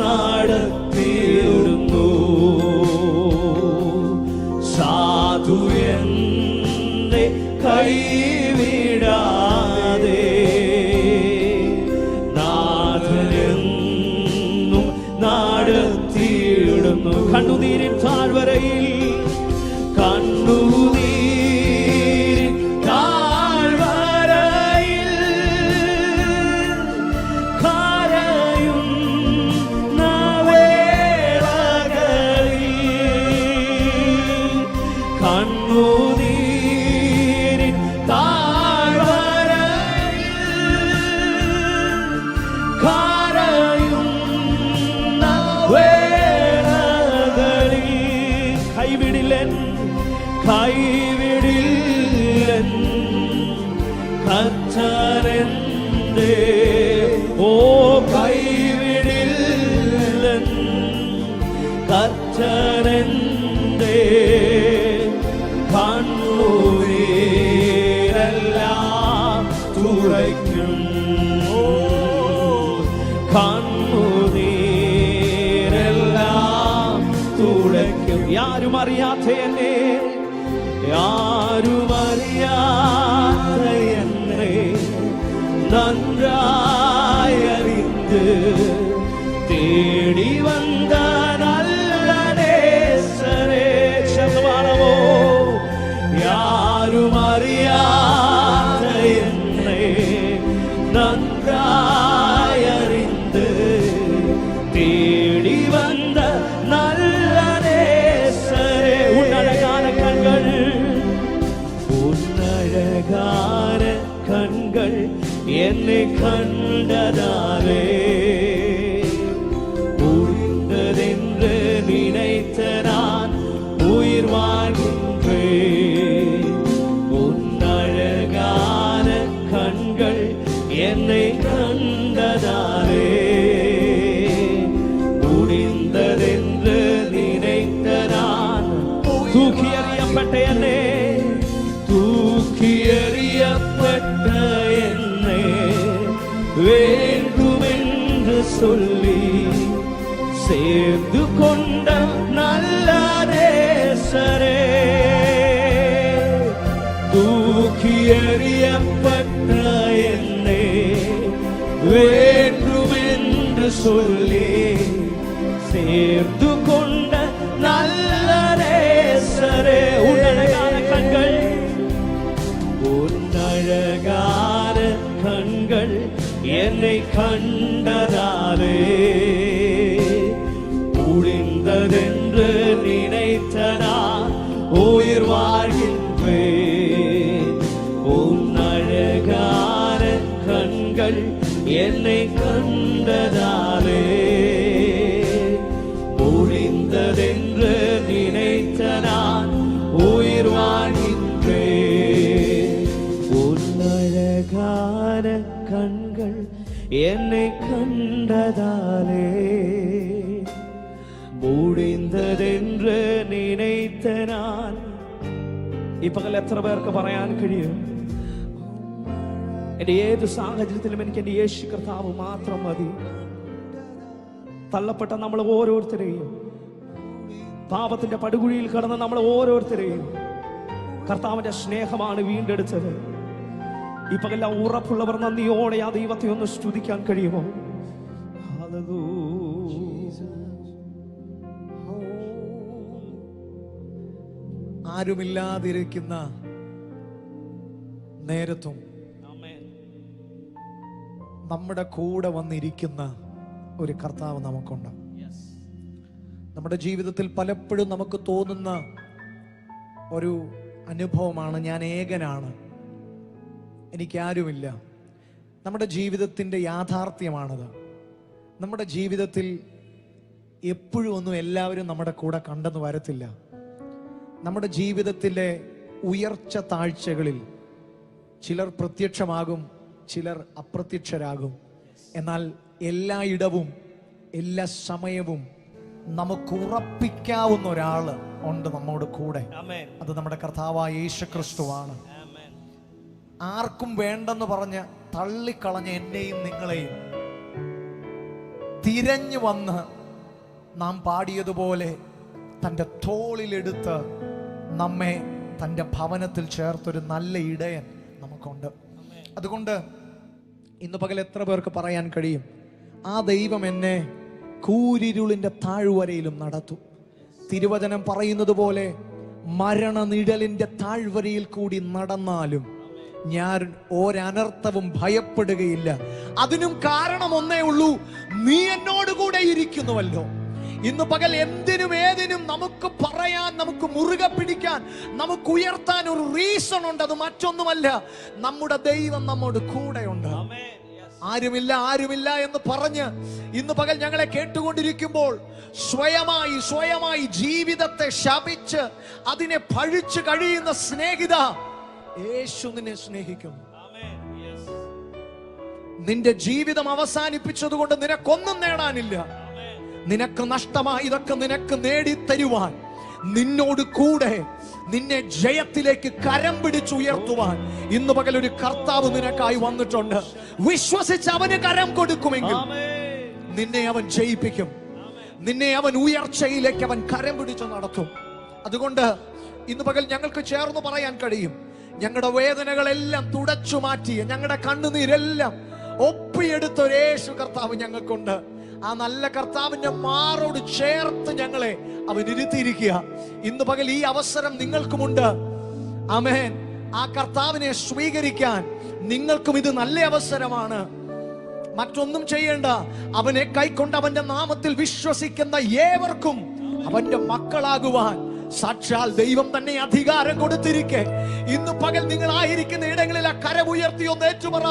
നടത്തിയിടുന്നു. സാധു എന്നെ കൈവിടാതെ നാഥനെന്നും നടത്തിയിടുന്നു. കണ്ണുനീരിൻ താഴ്വരയിൽ, കണ്ണുനീരിൻ താഴ്വരയിൽ കരയുന്ന വേളകളിൽ, കണ്ണുനീരിൻ താഴ്വരയിൽ കരയുന്ന വേളകളിൽ കൈവിടില്ലൻ, കൈവിടില്ലൻ കർത്താവെന്റെ. ഓ കൈവിടില്ലൻ കർത്താവെന്റെ. കണ്ണുനീരെല്ലാം തുടയ്ക്കും, കണ്ണുനീരെല്ലാം തുടയ്ക്കും. ആരും അറിയാത്ത എന്നെ, ആരും അറിയാത്ത എന്നെ നന്നായി അറിந்து തേടി വന്ന നല്ല നേസരേ. ശബ്ദമാണമോ? ആരും അറിയാത്ത എന്നെ നന്നായി അറിந்து தேடி வந்த நல்ல நேசரே. உன்னழகான கண்கள், உன்னழகான கண்கள் என்னை கண்டதாலே உண்டதென்று என்னை கண்டதாலே முடிந்ததென்று நினைத்த நான் தூக்கி எறியப்பட்ட என்னை வேண்டுமென்று சொல்லி சேர்ந்து கொண்ட நல்ல நேசரே, தூக்கி எறியப்பட்ட என்னை வேண்டுமென்று சொல்லி சேர்ந்து கொண்ட நல்ல நேசரே. உன்னழகான கண்கள், உன்னழகான கண்கள் என்னை கண்டதாலே முடிந்ததென்று நினைத்த நான் உயிர் வாழ்கின்றேன். உன்னழகான கண்கள் என்னை கண்டதாலே முடிந்ததென்று நினைத்த நான் உயிர் வாழ்கின்றேன். உன்னழகான கண்கள் என்னை கண்டதாலே முடிந்தതെന്ന് നിனைத்த ഞാൻ. ഈ പകൽ എത്ര പേർക്ക് പറയാൻ കഴിയും, എന്റെ ഏത് സാഹചര്യത്തിലും എനിക്ക് എന്റെ യേശു കർത്താവ് മാത്രം മതി. തള്ളപ്പെട്ട നമ്മൾ ഓരോരുത്തരെയും, പാപത്തിന്റെ പടുകുഴിയിൽ കിടന്ന നമ്മൾ ഓരോരുത്തരെയും കർത്താവിന്റെ സ്നേഹമാണ് വീണ്ടെടുത്തത്. ഈ പകൽ ഉറപ്പുള്ളവർ നന്ദിയോടെ ആ ദൈവത്തെ ഒന്ന് സ്തുതിക്കാൻ കഴിയുമോ? ആരുമില്ലാതിരിക്കുന്ന നേരത്തും നമ്മുടെ കൂടെ വന്നിരിക്കുന്ന ഒരു കർത്താവ് നമുക്കുണ്ട്. നമ്മുടെ ജീവിതത്തിൽ പലപ്പോഴും നമുക്ക് തോന്നുന്ന ഒരു അനുഭവമാണ്, ഞാൻ ഏകനാണ്, എനിക്കാരുമില്ല. നമ്മുടെ ജീവിതത്തിൻ്റെ യാഥാർത്ഥ്യമാണത്. നമ്മുടെ ജീവിതത്തിൽ എപ്പോഴും ഒന്നും എല്ലാവരും നമ്മുടെ കൂടെ കണ്ടെന്ന് വരത്തില്ല. നമ്മുടെ ജീവിതത്തിലെ ഉയർച്ച താഴ്ചകളിൽ ചിലർ പ്രത്യക്ഷമാകും, ചിലർ അപ്രത്യക്ഷരാകും. എന്നാൽ എല്ലായിടവും എല്ലാ സമയവും നമുക്ക് ഉറപ്പിക്കാവുന്ന ഒരാൾ ഉണ്ട് നമ്മോട് കൂടെ. അത് നമ്മുടെ കർത്താവായ യേശുക്രിസ്തുവാണ്. ആർക്കും വേണ്ടെന്ന് പറഞ്ഞ് തള്ളിക്കളഞ്ഞ എന്നെയും നിങ്ങളെയും തിരഞ്ഞു വന്ന് നാം പാടിയതുപോലെ തൻ്റെ തോളിലെടുത്ത് നമ്മെ തൻ്റെ ഭവനത്തിൽ ചേർത്തൊരു നല്ല ഇടയൻ നമുക്കുണ്ട്. അതുകൊണ്ട് ഇന്ന് പകൽ എത്ര പേർക്ക് പറയാൻ കഴിയും, ആ ദൈവം എന്നെ കൂരിരുളിൻ്റെ താഴ്വരയിലും നടത്തും. തിരുവചനം പറയുന്നത് പോലെ മരണനിഴലിൻ്റെ താഴ്വരയിൽ കൂടി നടന്നാലും ഞാൻ ഒരനർത്ഥവും ഭയപ്പെടുകയില്ല. അതിനും കാരണം ഒന്നേ ഉള്ളൂ, നീ എന്നോട് കൂടെ ഇരിക്കുന്നുവല്ലോ. ഇന്ന് പകൽ എന്തിനും ഏതിനും നമുക്ക് പറയാൻ, നമുക്ക് മുറുകെ പിടിക്കാൻ, നമുക്ക് ഉയർത്താൻ ഒരു റീസൺ ഉണ്ട്. അത് മറ്റൊന്നുമല്ല, നമ്മുടെ ദൈവം നമ്മോട് കൂടെയുണ്ട്. ആരുമില്ല എന്ന് പറഞ്ഞ് ഇന്ന് പകൽ ഞങ്ങളെ കേട്ടുകൊണ്ടിരിക്കുമ്പോൾ സ്വയമായി ജീവിതത്തെ ശപിച്ച് അതിനെ പഴിച്ചു കഴിയുന്ന സ്നേഹിത, യേശു നിന്നെ സ്നേഹിക്കുന്നു. നിന്റെ ജീവിതം അവസാനിപ്പിച്ചതുകൊണ്ട് നിനക്കൊന്നും നേടാനില്ല. നിനക്ക് നഷ്ടമായതൊക്കെ നിനക്ക് നേടിത്തരുവാൻ, നിന്നോട് കൂടെ നിന്നെ ജയത്തിലേക്ക് കരം പിടിച്ചുയർത്തുവാൻ ഇന്ന് പകൽ ഒരു കർത്താവ് നിനക്കായി വന്നിട്ടുണ്ട്. വിശ്വസിച്ച് അവന് കരം കൊടുക്കുമെങ്കിൽ നിന്നെ അവൻ ജയിപ്പിക്കും. നിന്നെ അവൻ ഉയർച്ചയിലേക്ക് അവൻ കരം പിടിച്ചു നടത്തും. അതുകൊണ്ട് ഇന്ന് പകൽ ഞങ്ങൾക്ക് ചേർന്ന് പറയാൻ കഴിയും, ഞങ്ങളുടെ വേദനകളെല്ലാം തുടച്ചു മാറ്റിയ, ഞങ്ങളുടെ കണ്ണുനീരെല്ലാം ഒപ്പിയെടുത്ത ഒരു യേശു കർത്താവ് ഞങ്ങൾക്കുണ്ട്. ആ നല്ല കർത്താവിന്റെ മാറോട് ചേർത്ത് ഞങ്ങളെ അവൻ ഇരുത്തിയിരിക്കുക. ഇന്ന് പകൽ ഈ അവസരം നിങ്ങൾക്കുമുണ്ട്. ആമേൻ. ആ കർത്താവിനെ സ്വീകരിക്കാൻ നിങ്ങൾക്കും ഇത് നല്ല അവസരമാണ്. മറ്റൊന്നും ചെയ്യേണ്ട. അവനെ കൈക്കൊണ്ട് അവന്റെ നാമത്തിൽ വിശ്വസിക്കുന്ന ഏവർക്കും അവന്റെ മക്കളാകുവാൻ സാക്ഷാൽ ദൈവം തന്നെ അധികാരം കൊടുത്തിരിക്കെ ഇന്ന് പകൽ നിങ്ങൾ ആയിരിക്കുന്ന ഇടങ്ങളിൽ ആ കരമുയർത്തി ഒന്ന് ഏറ്റുപറ.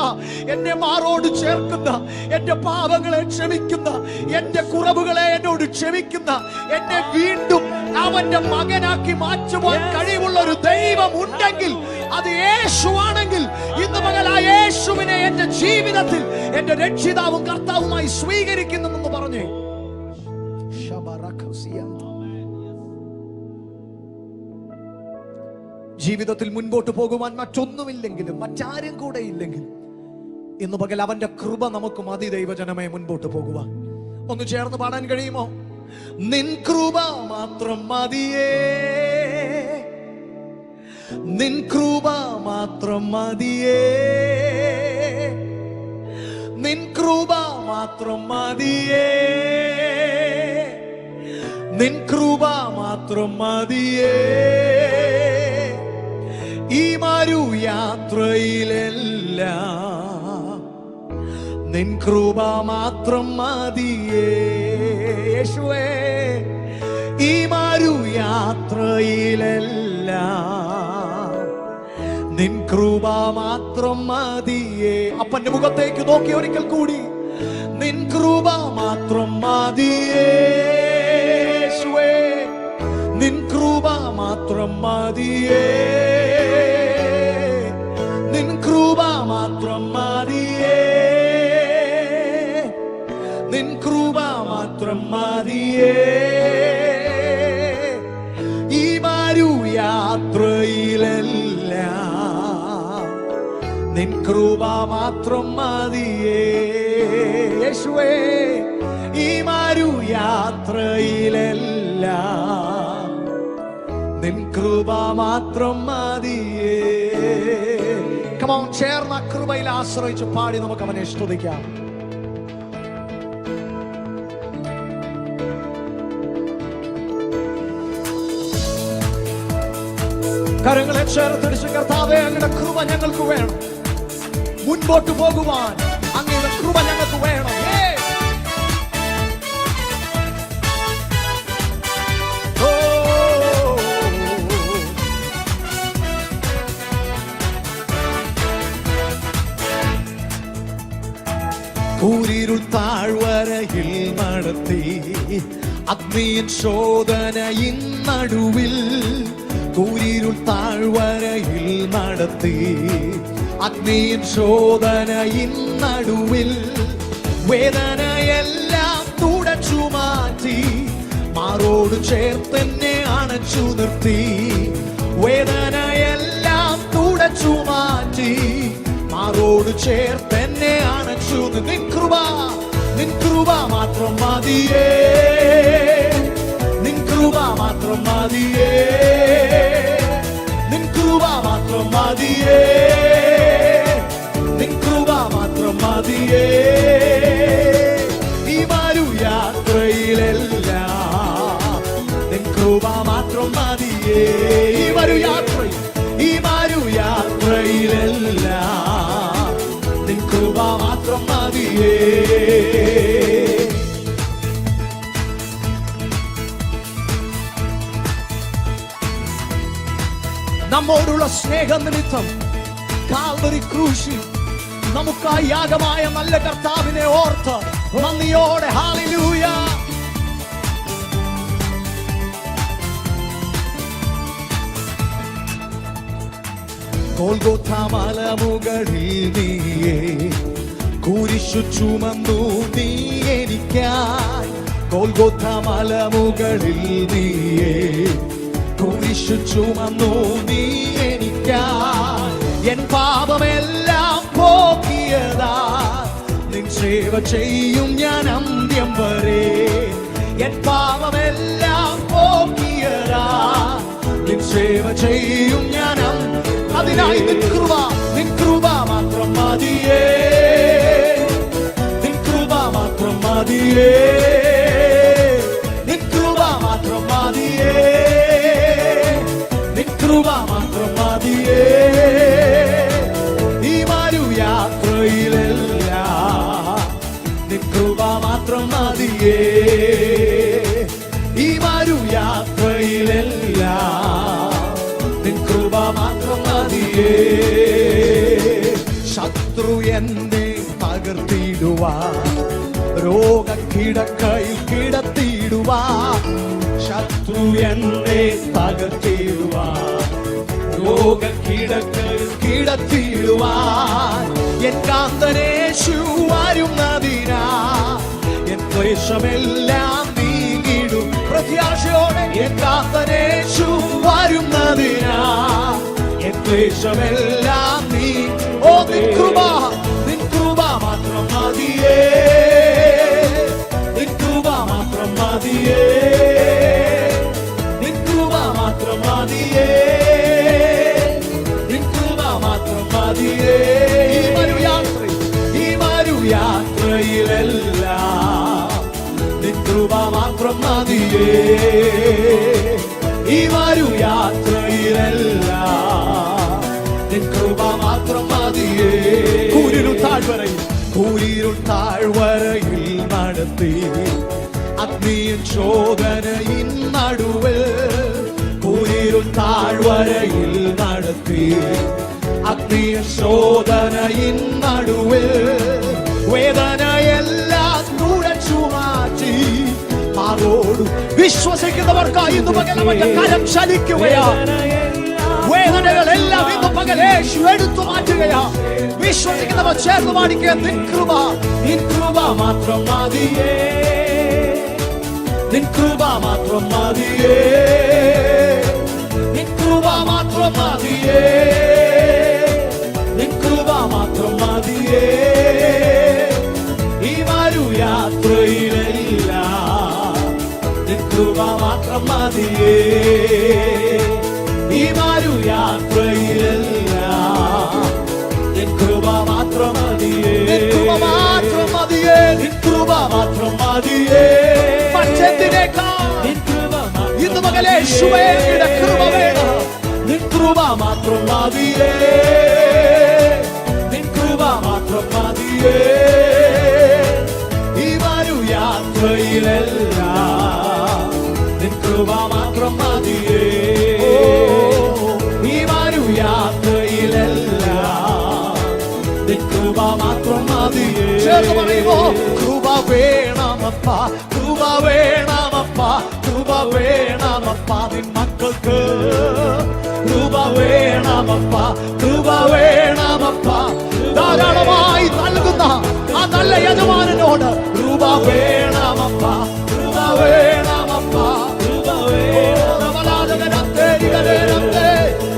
എന്നെ മാറോട് ചേർക്കുന്ന, എന്റെ പാപങ്ങളെ ക്ഷമിക്കുന്ന, എന്റെ കുറവുകളെ എന്നോട് ക്ഷമിക്കുന്ന, എന്നെ വീണ്ടും അവന്റെ മകനാക്കി മാറ്റുവാൻ കഴിവുള്ള ഒരു ദൈവം ഉണ്ടെങ്കിൽ അത് യേശുവാണെങ്കിൽ ഇന്ന് പകൽ ആ യേശു യേശുവിനെ എന്റെ ജീവിതത്തിൽ എന്റെ രക്ഷിതാവും കർത്താവുമായി സ്വീകരിക്കുന്നെന്ന് പറഞ്ഞേ. ജീവിതത്തിൽ മുൻപോട്ട് പോകുവാൻ മറ്റൊന്നുമില്ലെങ്കിലും മറ്റാരും കൂടെ ഇല്ലെങ്കിലും ഇന്ന് പകൽ അവന്റെ കൃപ നമുക്ക് മതി ദൈവജനമേ മുൻപോട്ട് പോകുവാൻ. ഒന്ന് ചേർന്ന് പാടാൻ കഴിയുമോ? നിൻ കൃപ മാത്രം മതിയേ, നിൻ കൃപ മാത്രം മതിയേ, നിൻ കൃപ മാത്രം മതിയേ, നിൻ കൃപ മാത്രം മതിയേ. ഈ മരു യാത്രയിലെല്ലാം നിൻ കൃപ മാത്രം മതിയേ. യേശുവേ, ഈ മരു യാത്രയിലെല്ലാം നിൻ കൃപ മാത്രം മതിയേ. അപ്പന്റെ മുഖത്തേക്ക് നോക്കി ഒരിക്കൽ കൂടി, നിൻ കൃപ മാത്രം മതിയേ. യേശുവേ, നിൻ കൃപ മാത്രം മതിയേ, നിൻ കൃപ മാത്രം മതിയേ, നിൻ കൃപ മാത്രം മതിയേ. ഈ മരു യാത്രയിലെല്ലാം നിൻ കൃപ മാത്രം മതിയേ. യേശുവേ, ഈ മരു യാത്രയിലെല്ലാം നിൻ കൃപ മാത്രം മതിയേ. Come on, ചേർന്ന കൃപയിൽ ആശ്രയിച്ച് പാടി നമുക്ക് അവനെ സ്തുതിക്കാം. കരങ്ങളെ ചേർത്തിടിച്ച് കർത്താവേ, അങ്ങയുടെ കൃപ ഞങ്ങൾക്ക് വേണം. മുൻപോട്ട് പോകുവാൻ അങ്ങയുടെ കൃപ ഞങ്ങൾക്ക് വേണം. കൂരിരുൾ താഴ്വരയിൽ നടത്തി അഗ്നിയിൻ ശോധനയിൻ നടുവിൽ, കൂരിരുൾ താഴ്വരയിൽ നടത്തി അഗ്നിയിൻ ശോധനയിൻ നടുവിൽ, വേദനയെല്ലാം തുടച്ചു മാറ്റി മാറോട് ചേർത്തെന്നെ അണച്ചു നിർത്തി. വേദനയെല്ലാം തുടച്ചു മാറ്റി മാറോട് ചേർത്തെന്നെ അണച്ചു. നിൻ കൃപ, നിൻ കൃപ മാത്രം മതിയേ, നിൻ കൃപ മാത്രം മതിയേ, നിൻ കൃപ മാത്രം മതിയേ, നിൻ കൃപ മാത്രം മതിയേ. ഈ മരു യാത്രയിലെല്ലാം നിൻ കൃപ മാത്രം മതിയേ. ഈ മരു യാത്രയിൽ, ഈ മരു യാത്രയിലെല്ലാം നിൻ കൃപ മാത്രം മതിയേ. നമ്മോടുള്ള സ്നേഹനിമിത്തം കാൽവരി ക്രൂശിൽ നമുക്കായി യാഗമായ നല്ല കർത്താവിനെ ഓർത്ത് നന്ദിയോടെ ഹല്ലേലൂയ. ഗോൽഗോഥ മലമുകളിൽ നീയേ കുരിശു ചുമന്നു നീ എനിക്കായി. ഗോൽഗോഥ മലമുകളിൽ നീയേ കുരിശു ചുമന്നു നീ എനിക്കായി. എൻ പാപമെല്ലാം പോക്കിയതാ നിൻ സേവ ചെയ്യും ഞാൻ അന്ത്യം വരെ. എൻ പാപമെല്ലാം പോക്കിയതാ നിൻ സേവ ചെയ്യും ഞാൻ. അതിനായി നിൻ കൃപ, നിൻ കൃപ മാത്രം മതിയേ, നിൻ കൃപ മാത്രം മതിയേ, നിൻ കൃപ മാത്രം മതിയേ, നിൻ കൃപ മാത്രം മതിയേ. ഈ മരു യാത്രയിലെല്ലാം നിൻ കൃപ മാത്രം മതിയേ. ഈ മരു യാത്രയിലെല്ലാം നിൻ കൃപ മാത്രം മതിയേ. ശത്രു എന്നെ തകർത്തിടുവാൻ, രോഗക്കിടക്കയിൽ കിടത്തിടുവാൻ. ശത്രു എന്നെ തകർത്തിടുവാൻ, രോഗക്കിടക്കയിൽ കിടത്തിടുവാൻ. N കാന്തനേശു വരുന്നതിനാ N ക്ലേശമെല്ലാം നീങ്ങിടും. പ്രത്യാശയോടെ എൻ കാന്തനേശു വരുന്നതിനാ എൻ ക്ലേശമെല്ലാം നീ. ഓ നിൻ കൃപ മാത്രം മതിയേ, നിൻ കൃപ മാത്രം മതിയേ, നിൻ കൃപ മാത്രം മതിയേ, നിൻ കൃപ മാത്രം മതിയേ. ഈ വരു യാത്രയിലെല്ലാം നിൻ കൃപ മാത്രം മതിയേ, ഈ വരു യാത്രയിലെല്ലാം നിൻ കൃപ മാത്രം മതിയേ. കൂരിരുൾ താഴ്വരയിൽ നടത്തി അഗ്നിയും ശോധനയിൻ നടുവിൽ, കൂരിരുൾ താഴ്വരയിൽ നടത്തി അഗ്നിയും ശോധനയിൻ നടുവിൽ, വേദനയെല്ലാം തുടച്ചു മാറ്റി മാറോടു വിശ്വസിക്കുന്നവർക്കായി ഇന്ന് പകൽ അവന്റെ കരം ചലിക്കുകയാണ്. വേദനകളെല്ലാം ഇന്ന് പകൽ യേശു എടുത്തു മാറ്റുകയാ. വിശ്വസിക്കുന്നവർ ചേർന്ന് പാടിക്കുക, നിൻ കൃപ മാത്രം മതിയേ, നിൻ കൃപ മാത്രം മതിയേ, നിൻ കൃപ മാത്രം മതിയേ, നിൻ കൃപ മാത്രം മതിയേ. ഈ വരു യാത്രയിലെല്ലാം നിൻ കൃപ മാത്രം മതിയേ, ഈ വരു യാത്രയിലെല്ലാം നിൻ കൃപ മാത്രം മതിയേ, നിൻ കൃപ മാത്രം മതിയേ, നിൻ കൃപ മാത്രം മതിയേ. മറ്റെന്തിനേക്കാൾ ഇന്ന് മകളെ യേശുവിന്റെ കൃപ വേണം. നിൻ കൃപ മാത്രം മതിയേ, നിൻ കൃപ മാത്രം മതിയേ. ഈ വരു യാത്രയിലെല്ലാം നിൻ കൃപ മാത്രം മതിയേ, ഈ വരു യാത്രയിലെല്ലാം നിൻ കൃപ മാത്രം മതിയേ. ചേർന്ന് പറയുമോ, കൃപ വേണമപ്പ, കൃപ വേണമപ്പ, കൃപ വേണമപ്പ നിൻ മക്കൾക്ക്, കൃപ വേണമപ്പ, കൃപ വേണമപ്പ. ധാരാളമായി നൽകുന്ന ആ നല്ല യജമാനനോട് കൃപ വേണമപ്പ, കൃപ വേണമപ്പ, കൃപ വേണമലാജകരത്തെ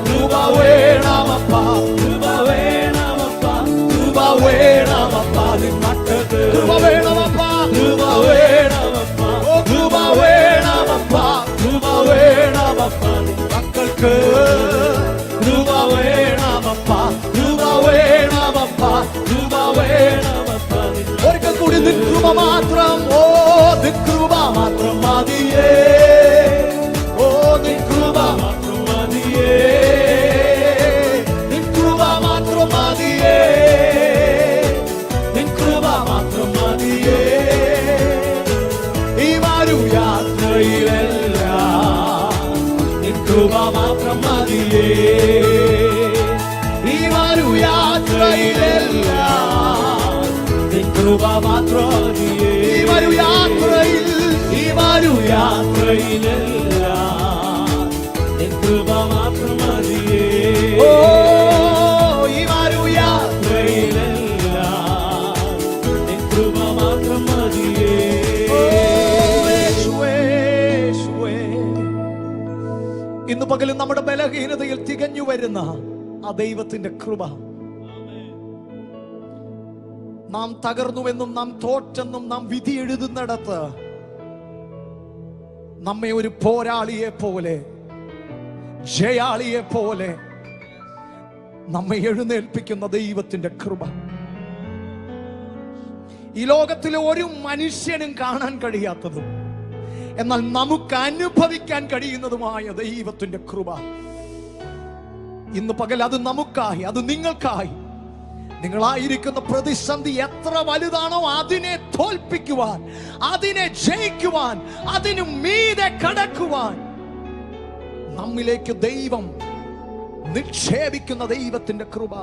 കൃപ വേണമപ്പ, കൃപ വേണമപ്പ, കൃപ വേണമപ്പ നിൻ മക്കൾക്ക്, കൃപ വേണമപ്പ, കൃപ വേണമപ്പ, കൃപ വേണമപ്പ, കൃപ വേണമപ്പ നിൻ മക്കൾക്ക്, കൃപ വേണമപ്പ, കൃപ വേണമപ്പ, കൃപ വേണമപ്പ. ഒരിക്കൽ കൂടി നിൻ കൃപ മാത്രം, ഓ നിൻ കൃപ മാത്രം മതിയേ, ഓ നിൻ കൃപ മാത്രം മതിയേ, നിൻ കൃപ മാത്രം മതിയേ, നിൻ കൃപ മാത്രം മതിയേ. ഈ വരു യാത്രയിലെല്ലാം നിൻ കൃപ മാത്രം മതിയേ, ഈ വരു യാത്രയിലെല്ലാം നിൻ കൃപ മാത്രം മതിയേ. ഈ വരു യാത്രയിൽ, ഈ വരു യാത്രയിലെല്ലാം നിൻ കൃപ മാത്രം മതിയേ, ഓ ഈ വരു യാത്രയിലെല്ലാം നിൻ കൃപ മാത്രം മതിയേ. ഇന്ന് പകലും നമ്മുടെ ബലഹീനതയിൽ തികഞ്ഞു വരുന്ന ആ ദൈവത്തിന്റെ കൃപ, നാം തകർന്നുവെന്നും നാം തോറ്റെന്നും നാം വിധി എഴുതുന്നിടത്ത് നമ്മെ ഒരു പോരാളിയെ പോലെ, ജയാളിയെ പോലെ നമ്മെ എഴുന്നേൽപ്പിക്കുന്ന ദൈവത്തിന്റെ കൃപ ഈ ലോകത്തിലെ ഒരു മനുഷ്യനും കാണാൻ കഴിയാത്തതും എന്നാൽ നമുക്ക് അനുഭവിക്കാൻ കഴിയുന്നതുമായ ദൈവത്തിന്റെ കൃപ ഇന്ന് പകൽ അത് നമുക്കായി, അത് നിങ്ങൾക്കായി. നിങ്ങളായിരിക്കുന്ന പ്രതിസന്ധി എത്ര വലുതാണോ അതിനെ തോൽപ്പിക്കുവാൻ, അതിനെ ജയിക്കുവാൻ, അതിനു മീതെ കടക്കുവാൻ നമ്മിലേക്ക് ദൈവം നിക്ഷേപിക്കുന്ന ദൈവത്തിന്റെ കൃപ.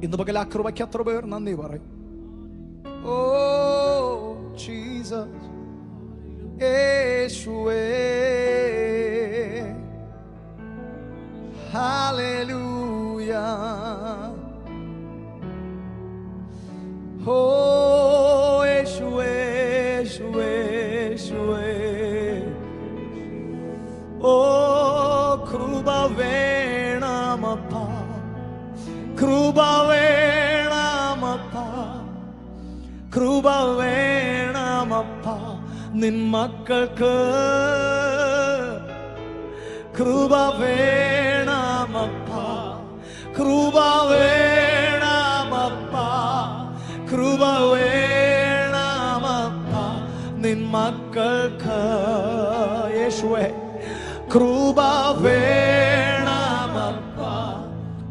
ഇന്ന് പകൽ ആ കൃപയ്ക്ക് എത്ര പേർ നന്ദി പറയും? ഓ ജീസസ്, യേശുവേ, ഹല്ലേലൂയ. കൃപ വേണമപ്പ, കൃപ വേണമപ്പ നിൻ മക്കൾക്ക്. കൃപ വേണമപ്പ, കൃപ വേണമപ്പ, കൃപ വേണമപ്പ നിൻ മക്കൾക്ക്. യേശുവേ കൃപ വേണമപ്പ,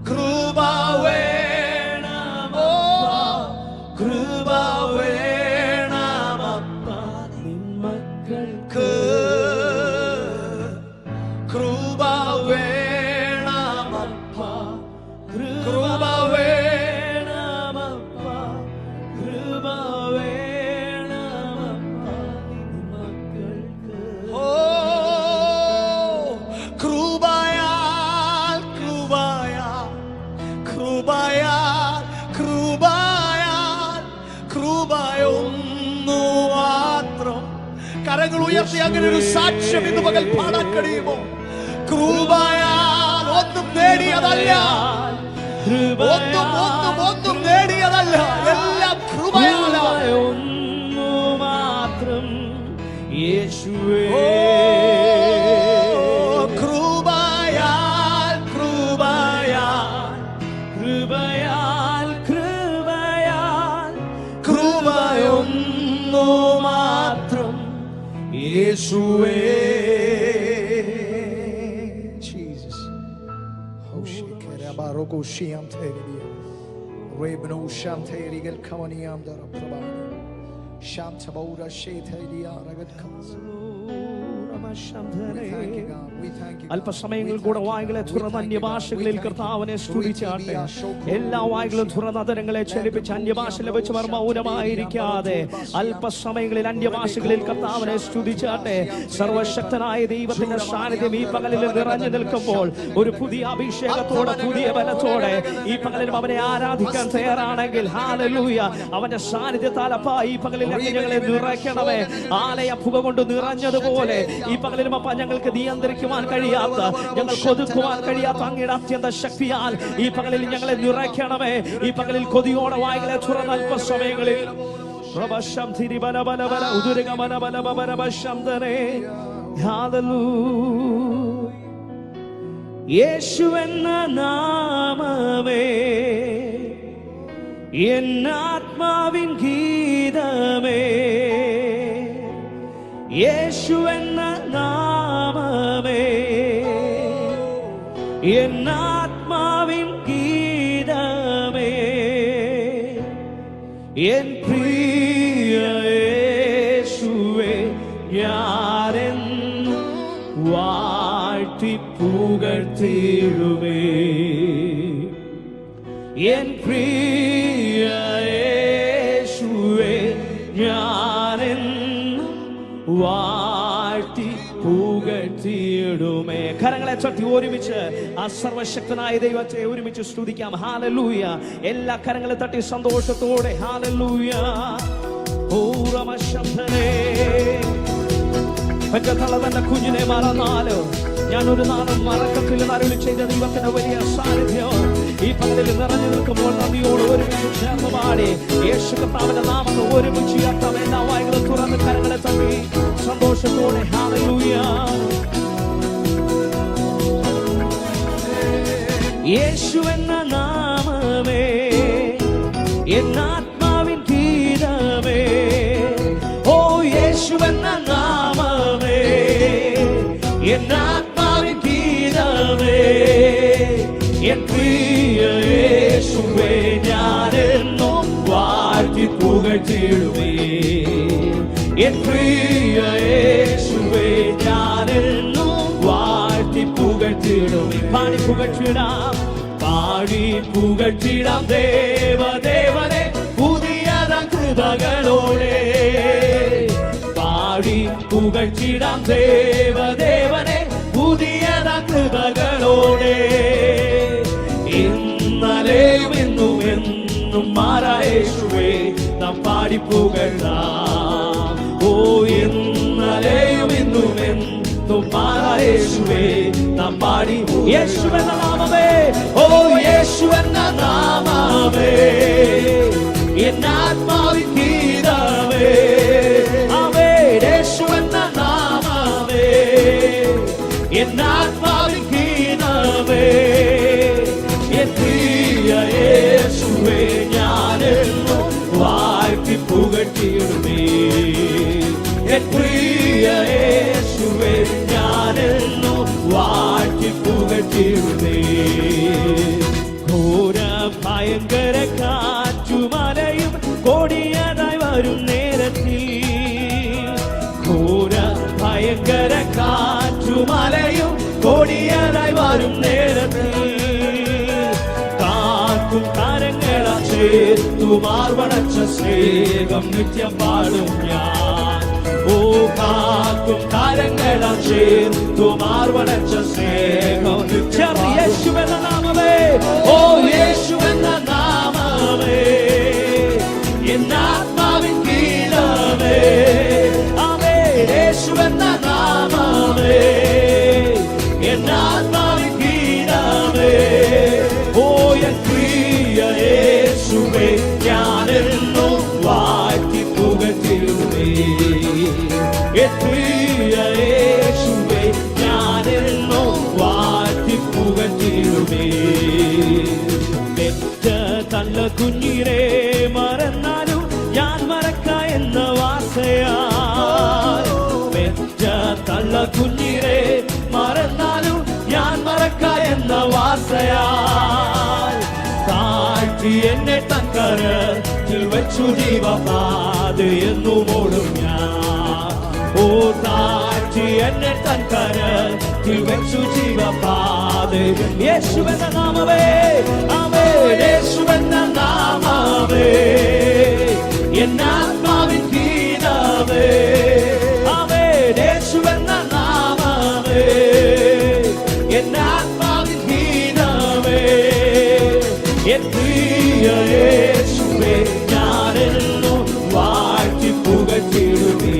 കൃപ വേണമപ്പ, കൃപ വേണമപ്പ നിൻ മക്കൾക്ക്. കൃപ വേണമപ്പ, കൃപ വേണമപ്പ, കൃപ വേണമപ്പ നിൻ മക്കൾക്ക്. ഓ കൃപയാൽ, കൃപയാൽ, കൃപയാൽ, കൃപയാൽ, കൃപയൊന്നു മാത്രം. കരങ്ങൾ ഉയർത്തി അങ്ങനെ ഒരു സാക്ഷ്യം ഇന്ന് പകൽ പാടാൻ കഴിയുമോ? കൃപയാൽ, ഒന്നും നേടിയതല്ല, ഒന്നും നേടിയതല്ല, എല്ലാം കൃപയാൽ. ഒന്നു മാത്രം യേശുവേ. കൃപയാൽ, കൃപയാൽ, കൃപയാൽ, കൃപയാൽ, കൃപയൊന്നു മാത്രം യേശുവേ. ജീസസ്. ബാറോകോ ഷിയാം തേരിയ റേബനോ ഷാം തേരിഗൽ ഖവനിയാം ദറപ്രഭാ ഷാം തബൗര ഷേതേരിയ റഗത് ഖാസ്. അല്പസമയങ്ങൾ കൂടെ വായ്കളെ തുറന്ന് അന്യഭാഷകളിൽ കർത്താവിനെ സ്തുതിച്ചാട്ടെ. എല്ലാ വായ്കളും തുറന്ന് അതരങ്ങളെ ചലിപ്പിച്ച് അന്യഭാഷയിൽ വെച്ച് മൗനമായിരിക്കാതെ അല്പസമയങ്ങളിൽ അന്യഭാഷകളിൽ കർത്താവിനെ സ്തുതിച്ചാട്ടെ. സർവശക്തനായ ദൈവത്തിന്റെ സാന്നിധ്യം ഈ പകലിൽ നിറഞ്ഞു നിൽക്കുമ്പോൾ ഒരു പുതിയ അഭിഷേകത്തോടെ, പുതിയ ബലത്തോടെ ഈ പകലിലും അവനെ ആരാധിക്കാൻ തയ്യാറാണെങ്കിൽ ഹല്ലേലൂയ, അവന്റെ സാന്നിധ്യത്താൽ അപ്പാ ഈ പകലിൽ ഞങ്ങളെ നിറയ്ക്കണമേ. ആലയ പുക കൊണ്ട് നിറഞ്ഞതുപോലെ ഈ പകലിലും അപ്പ ഞങ്ങൾക്ക് നിയന്ത്രിക്കുവാൻ കഴിയാത്ത, ഞങ്ങൾക്ക് ഒതുക്കുവാൻ കഴിയാത്ത അങ്ങയുടെ അത്യന്ത ശക്തിയാൽ ഈ പകലിൽ ഞങ്ങളെ നിറയ്ക്കണമേ. ഈ പകലിൽ കൊതിയോടെ വായ്കളെ തുറന്ന അല്പസമയങ്ങളിൽ യേശുവെന്ന നാമമേ എന്നാത്മാവിൻ ഗീതമേ, യേശുവെന്ന നാമമേ എന്നാത്മാവിൻ ഗീതമേ, എൻ പ്രിയ യേശുവേ ഞാനെന്നും വാഴ്ത്തി പുകഴ്ത്തിടുമേ. എൻ പ്രിയ യേശുവേ ഞാനെന്നും വാഴ്ത്തി പുകഴ്ത്തിയിടുമേ. കരങ്ങളെ ചൊട്ടി ഒരുമിച്ച് ആ സർവശക്തനായ ദൈവത്തെ ഒരുമിച്ച് സ്തുതിക്കാം. ഹല്ലേലൂയ. എല്ലാ കരങ്ങളെ തട്ടി സന്തോഷത്തോടെ ഹല്ലേലൂയ. തന്റെ കുഞ്ഞിനെ മറന്നാലോ ഞാനൊരു നാളും മറക്കത്തില്ലെന്ന് അരുളി ചെയ്ത ദൈവത്തിന്റെ വലിയ സാന്നിധ്യം ഈ പകലിൽ നിറഞ്ഞു നിൽക്കുമ്പോൾ നന്ദിയോട് ഒരുമിച്ച് ചേർന്ന് പാടി യേശു കർത്താവിന്റെ നാമത്തെ ഒരുമിച്ച് ഉയർത്താം. എല്ലാ വായ്കളും തുറന്ന് കരങ്ങളെ തട്ടി സന്തോഷത്തോടെ ഹല്ലേലൂയ. യേശു എന്ന നാമമേ എന്നാത്മാവിൻ ഗീതമേ, ഓ യേശു എന്ന നാമമേ എന്നാത്മാവിൻ ഗീതമേ, എൻ പ്രിയ യേശുവേ ഞാനെന്നും വാഴ്ത്തി പുകഴ്ത്തിടുമേ. എൻ പ്രിയ യേശുവേ ഞാനെന്നും വാഴ്ത്തി പുകഴ്ത്തിടുമേ. പാടി പുകഴ്ത്തിടാം, പാടി പുകഴ്ത്തിടാം ദേവദേവനെ പുതിയതാം കൃപകളോടെ. പാടി പുകഴ്ത്തിടാം ദേവദേവനെ പുതിയതാം കൃപകളോടെ. ഇന്നലെയും ഇന്നും എന്നും മാറായ യേശുവേ നാം പാടി പുകഴ്ത്താം. ഓ ഇന്നലെയും ഇന്നും എന്നും മാറായ യേശുവേ നാം പാടി യേശുവെന്ന നാമമേ, ഓ യേശുവെന്ന നാമമേ യേശുവേ ഞാനെന്നും വാഴ്ത്തി പുകഴ്ത്തിയിടുമേ. എൻ പ്രിയ യേശുവേ ഞാനെന്നും വാഴ്ത്തി പുകഴ്ത്തിയിടുമേ. ഘോര ഭയങ്കര കാറ്റുമലയും കൊടിയതായി വരും നേരത്തിൽ, ഘോര ഭയങ്കര കാറ്റുമലയും കൊടിയതായി വരും നേരത്തിൽ, കാക്കും താരങ്ങളാ ചേർത്തുമാർവണച്ച സ്നേഹം നിത്യം പാടും ഞാൻ. ഓ കാക്കും താരങ്ങളാ ചേർത്തുമാർവണച്ച സ്നേഹം നിത്യം. യേശുവെന്ന നാമമേ, ഓ യേശുവെന്ന നാമമേ എന്നാത്മാവിൻ ഗീതമേ. ആമേ യേശുവെന്ന നാമമേ എന്നാത്മാവിൻ ഗീതമേ. ഓ എൻ പ്രിയ യേശുവേ ഞാനെന്നും വാഴ്ത്തി പുകഴ്ത്തിയിടുമേ. എൻ പ്രിയ യേശുവേ ഞാനെന്നും വാഴ്ത്തി പുകഴ്ത്തിയിടുമേ. പെറ്റ തള്ള കുഞ്ഞിനെ മറന്നാലും ഞാൻ മറക്ക എന്ന വാസയാ. പെറ്റ തള്ള കുഞ്ഞിനെ മറന്നാലും ഞാൻ മറക്ക എന്ന വാസയാ. താഴ്ത്തി എന്നെ തങ്കരത്തിൽ വെച്ചു ജീവപാത എന്നു മൂടും ഞാൻ. ഓ താഴ്ത്തി എന്നെ തങ്കരത്തിൽ വെച്ചു ജീവപാത. യേശുവെന്ന നാമമേ, ആമേ യേശുവെന്ന നാമമേ എന്നാത്മാവിൻ ഗീതമേ. ആമേ യേശുവെന്ന നാമമേ എന്നാത്മാവിൻ ഗീതമേ. എൻ പ്രിയ യേശുവേ ഞാനെന്നും വാഴ്ത്തി പുകഴ്ത്തിയിടുമേ.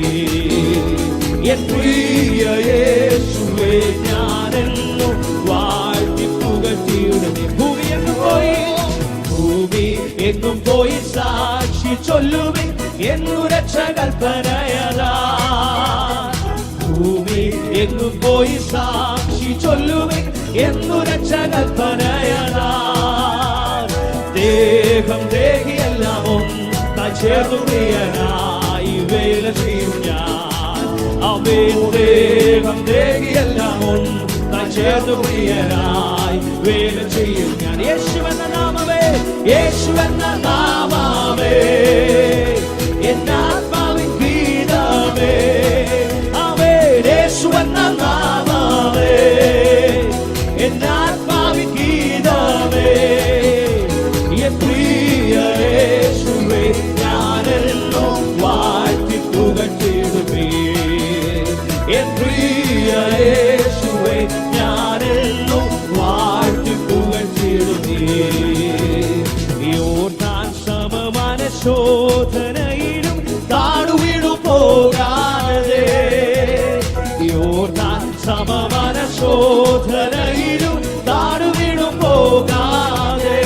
എൻ പ്രിയ യേശുവേ ഞാനെന്നും വാഴ്ത്തി പുകഴ്ത്തിയിടുമേ. ഭൂമി എങ്ങും പോയി സാക്ഷി ചൊല്ലുവിൻ എന്നു രക്ഷകൽപ്പനയതാ. ഭൂമി എങ്ങും പോയി സാക്ഷി ചൊല്ലുവിൻ എന്നു രക്ഷകൽപ്പനയതാ. ദേഹം ദേഹിയെല്ലാം ഒന്നായി ചേർന്നു പ്രിയനായി വേല ചെയ്യും ഞാൻ. അവേ ദേഹം ദേഹിയെല്ലാം ഒന്നായി ചേർന്നു പ്രിയനായി വേല ചെയ്യും ഞാൻ. യേശുവെന്ന നാമമേ, യേശുവെന്ന നാമമേ എന്നാത്മാവിൻ ഗീതമേ. അവേ യേശുവെന്ന നാമമേ എന്നാത്മാവിൻ ഗീതമേ. എൻ പ്രിയ യേശുവേ ഞാനെന്നും വാഴ്ത്തി പുകഴ്ത്തിയിടുമേ. എൻ പ്രിയ യേശുവേ ഞാനെന്നും വാഴ്ത്തി പുകഴ്ത്തിയിടുമേ. യോർദാൻ സമമാന ശോധനയിലും താണുവീണു പോകാതെ, യോർദാൻ സമമാന ശോധനയിലും താണുവീണു പോകാതെ,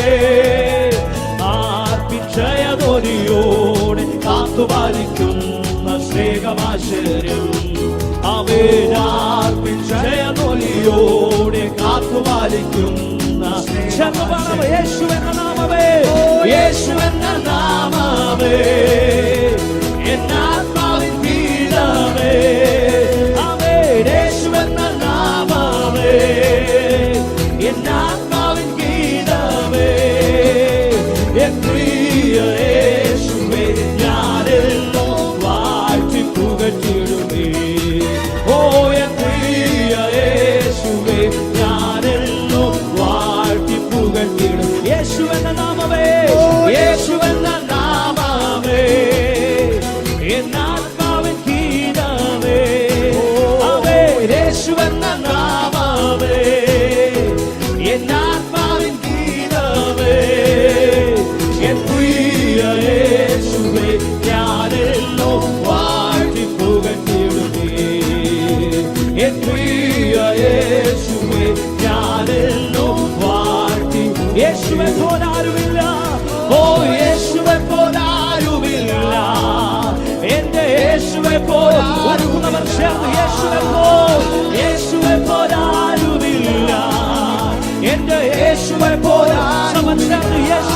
ആർപ്പിച്ചയതൊലിയോടെ കാത്തുപാലിക്കുന്ന സ്നേഹമാശ്ചര്യം. അവനാർപ്പിച്ചയതൊലിയോടെ കാത്തുപാലിക്കുന്ന യേശുവെന്ന നാമമേ, യേശുവെന്ന നാമമേ എന്നാത്മാവിൻ ഗീതമേ. ആമേ യേശുവെന്ന നാമമേ എന്നാത്മാവിൻ ഗീതമേ. എൻ പ്രിയ യേശുവേ ഞാനെന്നും വാഴ്ത്തി പുകഴ്ത്തിയിടുമേ. ഓ എൻ പ്രിയ യേശുവേ ഞാനെന്നും വാഴ്ത്തി പുകഴ്ത്തിയിടും. യേശുവെന്ന നാമമേ, യേശുവെന്ന നാമമേ എന്നാത്മാവിൻ ഗീതമേ. ആമേ യേശുവെന്ന നാമമേ എന്നാത്മാവിൻ ഗീതമേ. എൻ പ്രിയ യേശുവേ ഞാനെന്നും വാഴ്ത്തി പുകഴ്ത്തിയിടുമേ. എൻ പ്രിയ യേശുവേ ഞാനെന്നും വാഴ്ത്തി. യേശുവെ പോലാരുമില്ല, ഓ യേശുവെ പോലാരുമില്ല. എന്റെ യേശുവെ പോലാരുന്നവർ ചേർന്ന് യേശുവെ പോലാരുമില്ല. എന്റെ യേശുവെ പോലാരുമില്ല.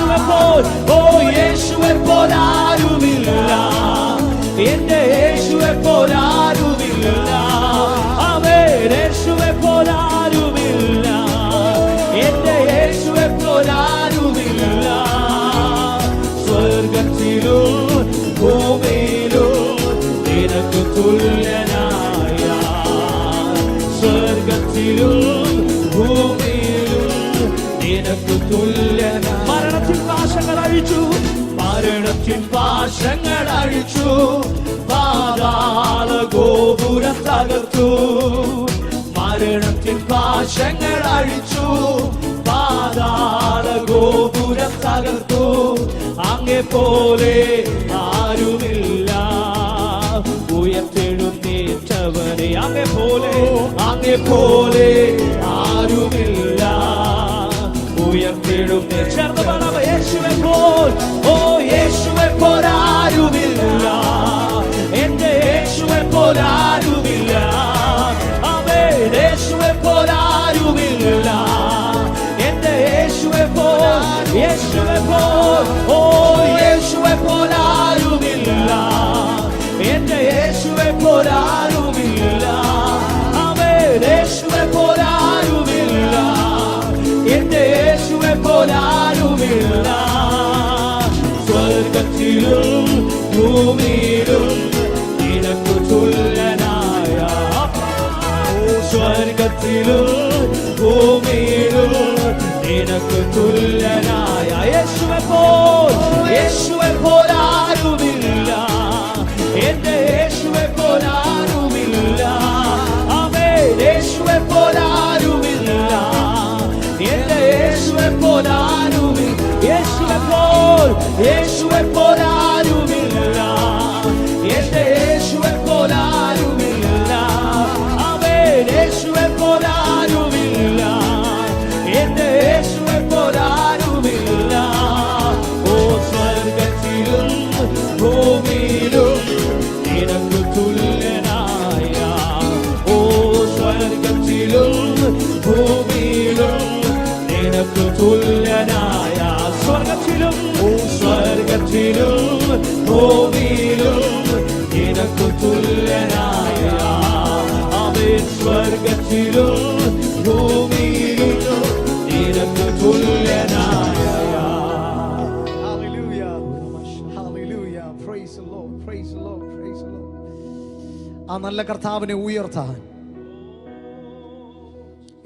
യേശുവെ പോൽ, ഓ യേശുവെ പോൽ ആരുമില്ല, എന്റെ യേശുവെ പോൽ ആരുമില്ല. ആമേൻ. യേശുവെ പോൽ ആരുമില്ല, എന്റെ യേശുവെ പോൽ ആരുമില്ല. സ്വർഗത്തിലും ഭൂമിയിലും നിനക്ക് തുല്യനായ, സ്വർഗത്തിലും ഭൂമിയിലും നിനക്ക് തുല്യനായ. മരണത്തിൻ പാശങ്ങൾ അഴിച്ചു, മരണത്തിൻ പാശങ്ങൾ അഴിച്ചു, പാതാള ഗോപുരം തകർത്തു. മരണത്തിൻ പാശങ്ങൾ അഴിച്ചു, പാതാള ഗോപുരം തകർത്തു. അങ്ങേ പോലെ ആരുമില്ല, ഉയർത്തെഴുന്നേറ്റവനെ. അങ്ങേ പോലെ, അങ്ങേ പോലെ ആരുമില്ല, ഉയർത്തെഴുന്നേറ്റ. യേശുവെ പോൽ, ഓ യേശുവെ പോൽ ആരുമില്ല, എന്റെ യേശുവെ പോൽ ആരുമില്ല. ആമേൻ. യേശുവെ പോൽ ആരുമില്ല, എന്റെ യേശുവെ പോൽ, യേശുവെ പോൽ, ഓ യേശുവെ പോൽ ആരുമില്ല, എന്റെ യേശുവെ പോൽ ആരുമില്ല. ആമേൻ. യേശുവെ പോൽ ആരുമില്ല, എന്റെ യേശുവെ പോൽ ആരുമില്ല. സ്വർഗത്തിലും ഭൂമിയിലും നിനക്ക് തുല്യനായ, സ്വർഗത്തിലും ഭൂമിയിലും നിനക്ക് തുല്യനായ. യേശുവെ പോൽ, യേശുവെ പോൽ ആരുമില്ല, എന്റെ യേശുവെ പോൽ ആരുമില്ല. ആമേൻ. യേശുവെ പോൽ ആരുമില്ല, എന്റെ യേശുവെ പോൽ ആരുമില്ല. യേശുവെ പോൽ, യേശുവെ പോൽ ആരുമില്ല, എന്റെ യേശുവെ പോൽ ആരുമില്ല. ആമേൻ. യേശുവെ പോൽ ആരുമില്ല, എന്റെ യേശുവെ പോൽ ആരുമില്ല. ഓ സ്വർഗത്തിലും ഭൂമിയിലും നിനക്ക് തുല്യനായ, ഓ സ്വർഗത്തിലും ഭൂമിയിലും നിനക്ക് തുല്യനായ. സ്വർഗത്തിലും, സ്വർഗത്തിലും ഭൂമിയിലും നിനക്ക് തുല്യനായ. ആമേൻ. സ്വർഗത്തിലും ഭൂമിയിലും നിനക്ക് തുല്യനായ. Hallelujah. Hallelujah. Praise the Lord. Praise the Lord. Praise the Lord. ആ നല്ല കർത്താവിനെ ഉയർത്താൻ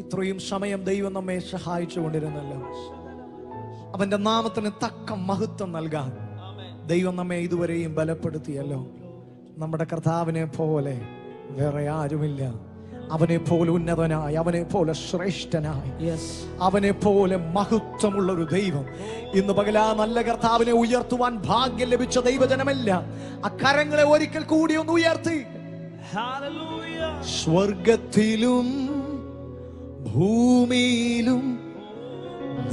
ഇത്രയും സമയം ദൈവം നമ്മെ സഹായിച്ചു കൊണ്ടിരുന്നല്ലോ. അവന്റെ നാമത്തിന് തക്ക മഹത്വം നൽകാൻ ദൈവം നമ്മെ ഇതുവരെയും ബലപ്പെടുത്തിയല്ലോ. നമ്മുടെ കർത്താവിനെ പോലെ വേറെ ആരുമില്ല. അവനെ പോലെ ഉന്നതനായി, അവനെ പോലെ ശ്രേഷ്ഠനായി, അവനെ പോലെ മഹത്വമുള്ള ഒരു ദൈവം ഇന്ന് പകൽ ആ നല്ല കർത്താവിനെ ഉയർത്തുവാൻ ഭാഗ്യം ലഭിച്ച ദൈവജനമല്ല, ആ കരങ്ങളെ ഒരിക്കൽ കൂടി ഒന്ന് ഉയർത്തി. സ്വർഗത്തിലും ഭൂമിയിലും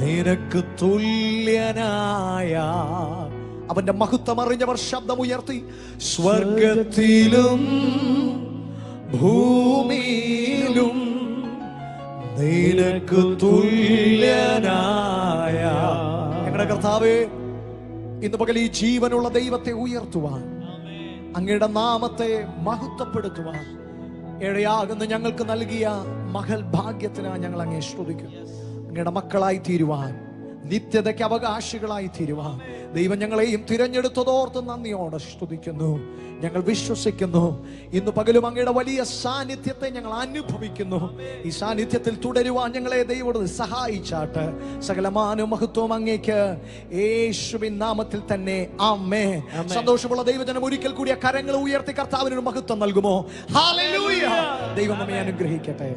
നിനക്ക് തുല്യനായ, അവന്റെ മഹത്വം അറിഞ്ഞവർ ശബ്ദം ഉയർത്തി. സ്വർഗത്തിലും ഭൂമിയിലും നിനക്ക് തുല്യനായ. ഞങ്ങളുടെ കർത്താവേ, ഇന്ന് പകൽ ഈ ജീവനുള്ള ദൈവത്തെ ഉയർത്തുവാൻ, അങ്ങയുടെ നാമത്തെ മഹത്വപ്പെടുത്തുവാൻ ഇടയാകുന്ന ഞങ്ങൾക്ക് നൽകിയ മഹൽ ഭാഗ്യത്തിനാ ഞങ്ങൾ അങ്ങേ സ്തുതിക്കും. അങ്ങയുടെ മക്കളായി തീരുവാൻ, നിത്യതയ്ക്ക് അവകാശികളായി തീരുവാൻ ദൈവം ഞങ്ങളെയും തിരഞ്ഞെടുത്തതോർത്ത് നന്ദിയോടെ സ്തുതിക്കുന്നു. ഞങ്ങൾ വിശ്വസിക്കുന്നു ഇന്ന് പകലും അങ്ങയുടെ വലിയ സാന്നിധ്യത്തെ ഞങ്ങൾ അനുഭവിക്കുന്നു. ഈ സാന്നിധ്യത്തിൽ തുടരുവാൻ ഞങ്ങളെ ദൈവം സഹായിച്ചാട്ട്. സകലമാന മഹത്വം അങ്ങേക്ക് യേശുവിൻ നാമത്തിൽ തന്നെ ആമേൻ. സന്തോഷമുള്ള ദൈവജനം ഒരിക്കൽ കൂടി കരങ്ങൾ ഉയർത്തി കർത്താവിനൊരു മഹത്വം നൽകുമോ? ഹല്ലേലൂയ. ദൈവം നമ്മെ അനുഗ്രഹിക്കട്ടെ.